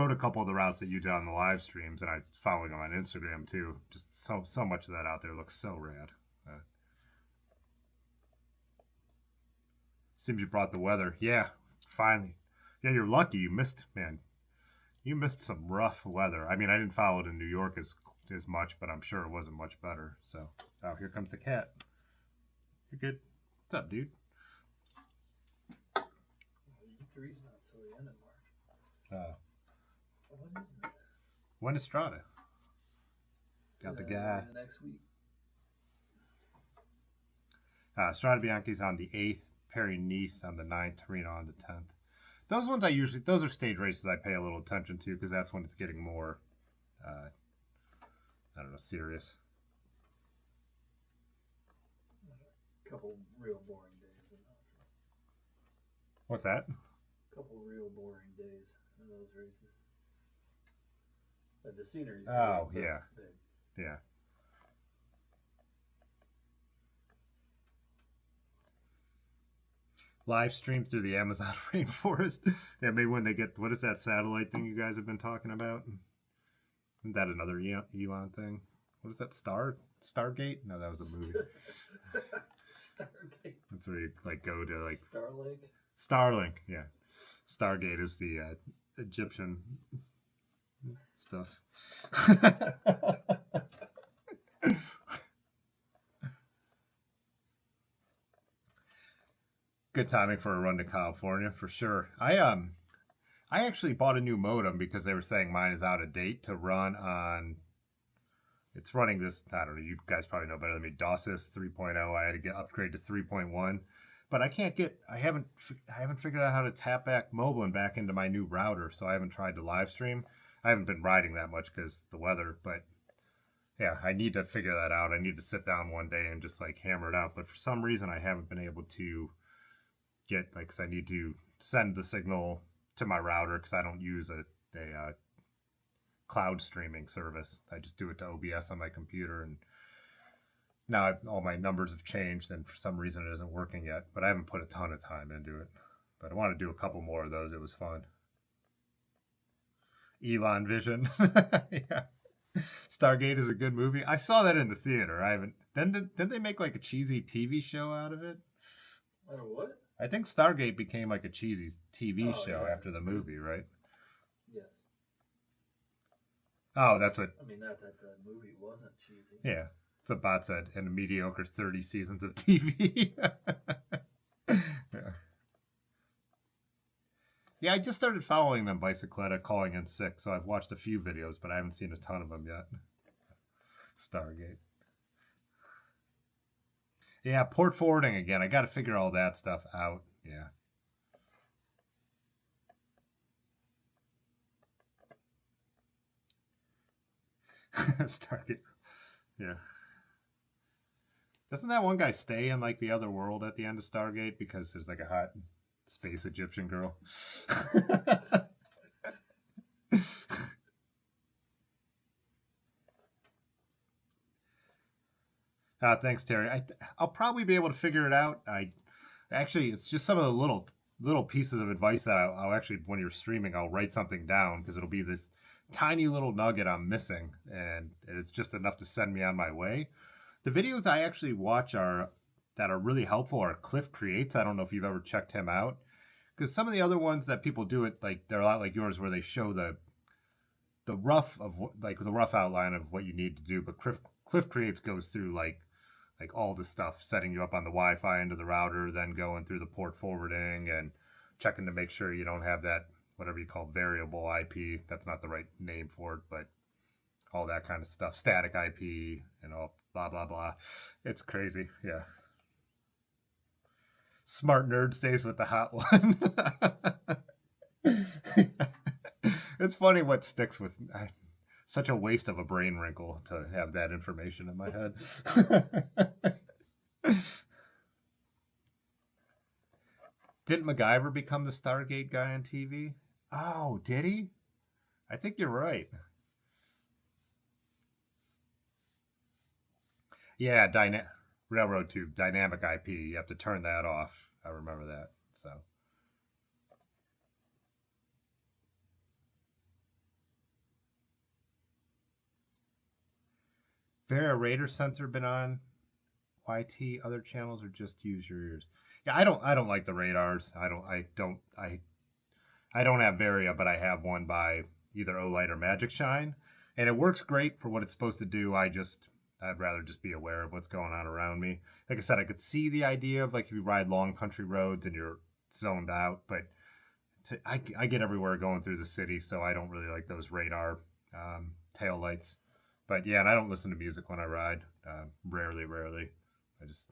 a couple of the routes that you did on the live streams, and I following him on Instagram too. Just so much of that out there looks so rad. Seems you brought the weather. Yeah, finally. Yeah, you're lucky. You missed some rough weather. I mean, I didn't follow it in New York as much, but I'm sure it wasn't much better. So, oh, here comes the cat. You're good. What's up, dude? E3's not till the end of March. What is it? When is Strada? Got the guy. The next week. Strada Bianchi's on the 8th. Paris-Nice on the 9th. Torino on the 10th. Those are stage races I pay a little attention to because that's when it's getting more, I don't know, serious. A couple real boring days in those. What's that? A couple real boring days in those races. But the scenery's Oh, great, yeah. Yeah. Live stream through the Amazon rainforest. Yeah, maybe when they get, what is that satellite thing you guys have been talking about? Isn't that another Elon thing? What is that, Stargate? No, that was a movie. Stargate. That's where you go to Starlink, yeah. Stargate is the Egyptian stuff. Good timing for a run to California for sure. I actually bought a new modem because they were saying mine is out of date to run on. It's running this, I don't know, you guys probably know better than me, DOSIS 3.0. I had to upgrade to 3.1, but I haven't figured out how to tap back mobile and back into my new router, so I haven't tried to live stream. I haven't been riding that much because the weather, but yeah, I need to figure that out. I need to sit down one day and just hammer it out, but for some reason I haven't been able to get, because I need to send the signal to my router because I don't use a cloud streaming service. I just do it to OBS on my computer, and now all my numbers have changed, and for some reason it isn't working yet, but I haven't put a ton of time into it. But I want to do a couple more of those. It was fun. Elon Vision. Yeah. Stargate is a good movie. I saw that in the theater. I haven't. Didn't they make a cheesy TV show out of it? Out of what? I think Stargate became a cheesy TV show after the movie, right? Yes. Oh, that's what. I mean, not that the movie wasn't cheesy. Yeah, it's a bot said, and a mediocre 30 seasons of TV. Yeah, I just started following them, Bicycletta, calling in sick, so I've watched a few videos, but I haven't seen a ton of them yet. Stargate. Yeah, port forwarding again. I got to figure all that stuff out. Yeah. Stargate. Yeah. Doesn't that one guy stay in the other world at the end of Stargate because there's a hot space Egyptian girl? Thanks, Terry. I'll probably be able to figure it out. Actually, it's just some of the little pieces of advice that I'll actually, when you're streaming, I'll write something down because it'll be this tiny little nugget I'm missing, and it's just enough to send me on my way. The videos I actually watch are that are really helpful are Cliff Creates. I don't know if you've ever checked him out, because some of the other ones that people do it like they're a lot like yours, where they show the rough outline of what you need to do. But Cliff Creates goes through like all the stuff, setting you up on the Wi-Fi into the router, then going through the port forwarding and checking to make sure you don't have that whatever you call variable IP. That's not the right name for it, but all that kind of stuff, static IP and all blah blah blah. It's crazy, yeah. Smart nerd stays with the hot one. It's funny what sticks with. Such a waste of a brain wrinkle to have that information in my head. Didn't MacGyver become the Stargate guy on TV? Oh, did he? I think you're right. Yeah, railroad tube, dynamic IP. You have to turn that off. I remember that. So. Vera Raider sensor been on YT other channels or just use your ears? Yeah, I don't like the radars. I don't have Varia, but I have one by either Olight or Magic Shine, and it works great for what it's supposed to do. I'd rather just be aware of what's going on around me. Like I said, I could see the idea of like if you ride long country roads and you're zoned out, but I get everywhere going through the city, so I don't really like those radar tail lights. But yeah, and I don't listen to music when I ride. Rarely. I just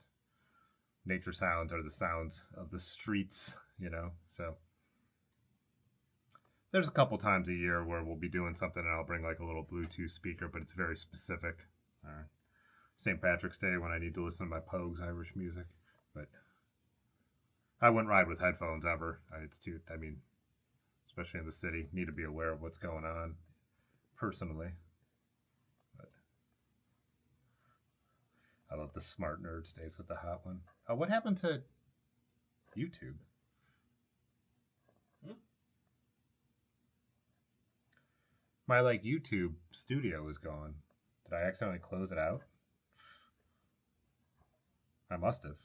nature sounds are the sounds of the streets, So there's a couple times a year where we'll be doing something and I'll bring like a little Bluetooth speaker, but it's very specific. St. Patrick's Day when I need to listen to my Pogues Irish music, but I wouldn't ride with headphones ever. Especially in the city, need to be aware of what's going on personally. But I love the smart nerd stays with the hot one. What happened to YouTube? My YouTube studio is gone. Did I accidentally close it out? I must have.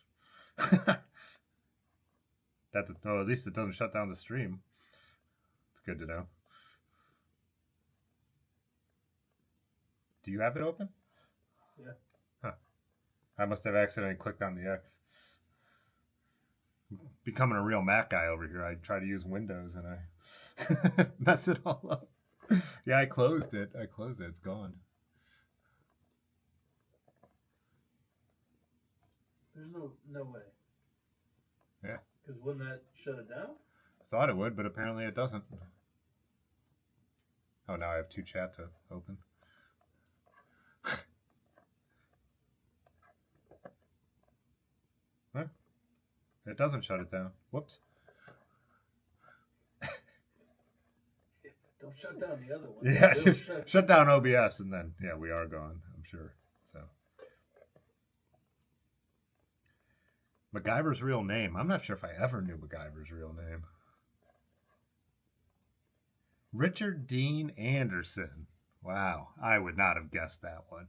At least it doesn't shut down the stream. It's good to know. Do you have it open? Yeah. Huh. I must have accidentally clicked on the X. Becoming a real Mac guy over here. I try to use Windows and I mess it all up. Yeah, I closed it. It's gone. There's no way. Yeah. Because wouldn't that shut it down? I thought it would, but apparently it doesn't. Oh, now I have two chats open. Huh? It doesn't shut it down. Whoops. Don't shut down the other one. Yeah, shut down OBS and then, yeah, we are gone, I'm sure. So, MacGyver's real name. I'm not sure if I ever knew MacGyver's real name. Richard Dean Anderson. Wow, I would not have guessed that one.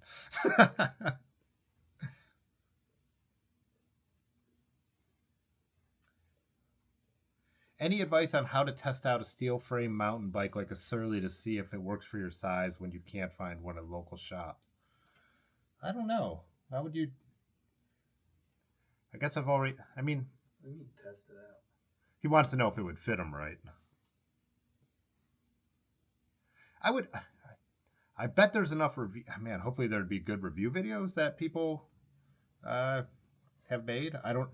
Any advice on how to test out a steel frame mountain bike like a Surly to see if it works for your size when you can't find one at local shops? I don't know. How would you? I guess I've already. We need to test it out. He wants to know if it would fit him right. I bet there's enough review. Man, hopefully there'd be good review videos that people have made. I don't.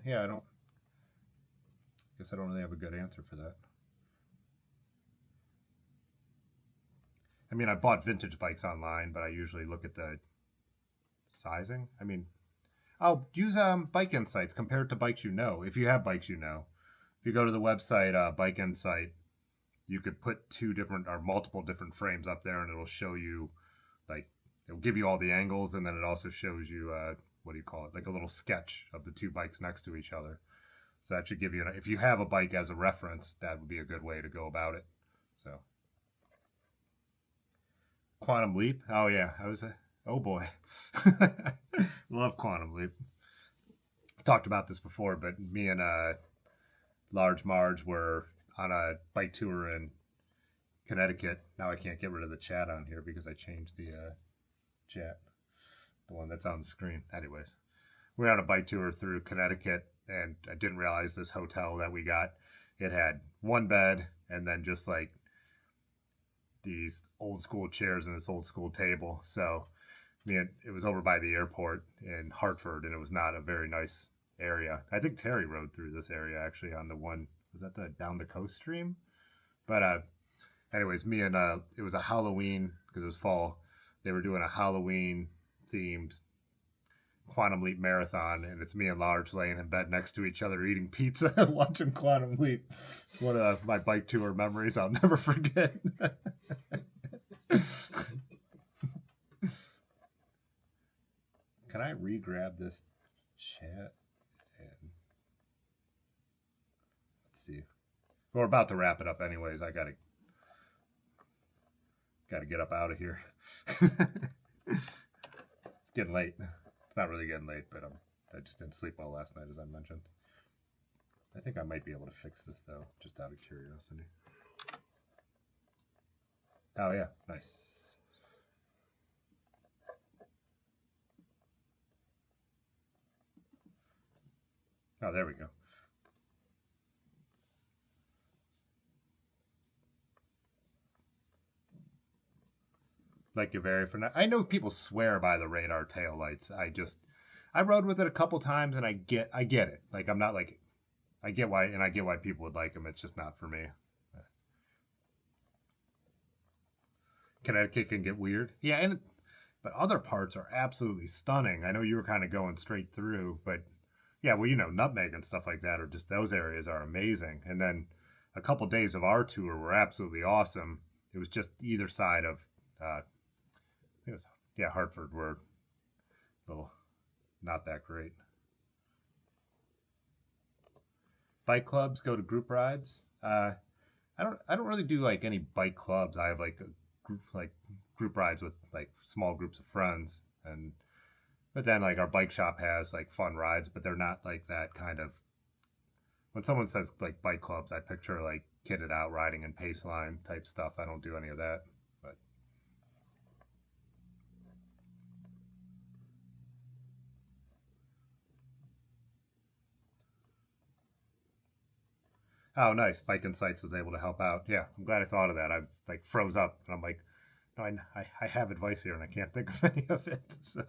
Guess I don't really have a good answer for that. I bought vintage bikes online, but I usually look at the sizing. I'll use Bike Insights compared to bikes you know. If you have bikes you know. If you go to the website, Bike Insight, you could put two different or multiple different frames up there and it'll show you, it'll give you all the angles and then it also shows you what do you call it? Like a little sketch of the two bikes next to each other. So that should give you, if you have a bike as a reference, that would be a good way to go about it. So, Quantum Leap. Oh yeah, oh boy, love Quantum Leap. I've talked about this before, but me and Large Marge were on a bike tour in Connecticut. Now I can't get rid of the chat on here because I changed the chat, the one that's on the screen. Anyways, we were on a bike tour through Connecticut, and I didn't realize this hotel that we got, it had one bed and then just like these old school chairs and this old school table. So it was over by the airport in Hartford, and it was not a very nice area. I think Terry rode through this area actually on the one, was that the Down the Coast stream? But anyways, it was a Halloween, because it was fall. They were doing a Halloween themed Quantum Leap marathon, and it's me and Large laying in bed next to each other eating pizza and watching Quantum Leap. One of my bike tour memories I'll never forget. Can I re-grab this chat? And let's see. We're about to wrap it up anyways. I gotta get up out of here. It's getting late. It's not really getting late, but I just didn't sleep well last night, as I mentioned. I think I might be able to fix this though, just out of curiosity. Oh yeah, nice. Oh, there we go. Like you very for now. I know people swear by the radar tail lights. I rode with it a couple times, and I get it. Like I'm not like, I get why people would like them. It's just not for me. Connecticut can get weird. Yeah, but other parts are absolutely stunning. I know you were kind of going straight through, but yeah, well, Nutmeg and stuff like that, or just those areas are amazing. And then a couple days of our tour were absolutely awesome. It was just either side of Hartford were a little not that great. Bike clubs, go to group rides. I don't really do like any bike clubs. I have like group rides with like small groups of friends, but then like our bike shop has like fun rides, but they're not like that kind of. When someone says like bike clubs, I picture like kitted out riding in pace line type stuff. I don't do any of that. Oh, nice. Bike Insights was able to help out. Yeah, I'm glad I thought of that. I like froze up, and I'm like, no, I have advice here, and I can't think of any of it. So,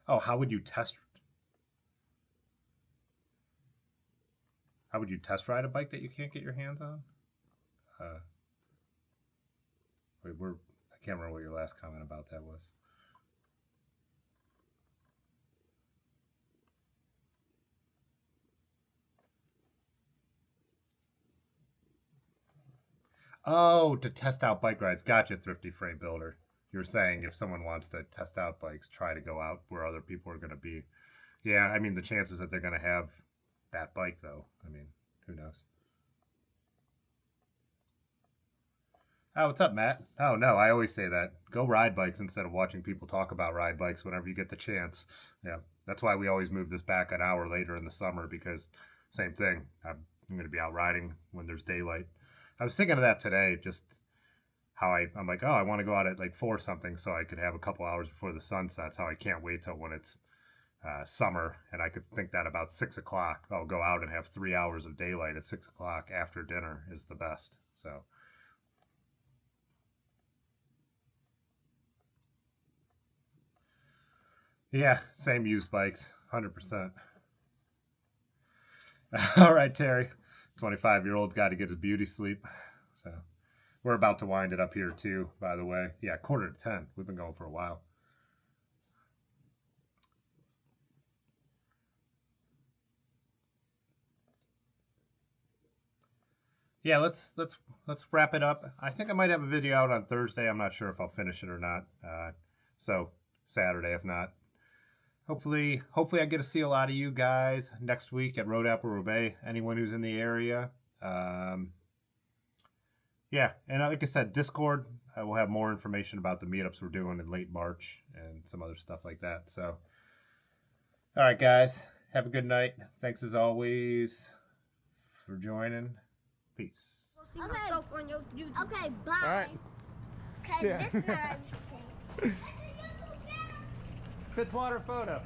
oh, how would you test ride a bike that you can't get your hands on? Wait, I can't remember what your last comment about that was. Oh, to test out bike rides. Gotcha, Thrifty Freight Builder. You're saying if someone wants to test out bikes, try to go out where other people are going to be. Yeah, I mean, the chances that they're going to have that bike, though, I mean, who knows? Oh, what's up, Matt? Oh, no, I always say that. Go ride bikes instead of watching people talk about ride bikes whenever you get the chance. Yeah, that's why we always move this back an hour later in the summer, because same thing. I'm going to be out riding when there's daylight. I was thinking of that today, just how I'm like, oh, I want to go out at like 4 something so I could have a couple hours before the sun sets. How I can't wait till when it's summer, and I could think that about 6 o'clock. I'll go out and have 3 hours of daylight at 6 o'clock after dinner is the best. So. Yeah, same used bikes, 100%. All right, Terry. 25-year-old's got to get his beauty sleep. So we're about to wind it up here too, by the way. Yeah, 9:45. We've been going for a while. yeah, let's wrap it up. I think I might have a video out on Thursday. I'm not sure if I'll finish it or not. So Saturday, if not. Hopefully I get to see a lot of you guys next week at Road Apple Roubaix. Anyone who's in the area. Yeah, and like I said, Discord. We'll have more information about the meetups we're doing in late March and some other stuff like that. So, all right, guys, have a good night. Thanks as always for joining. Peace. Okay, bye. All right. Okay, Yeah. this time. Fitzwater photo.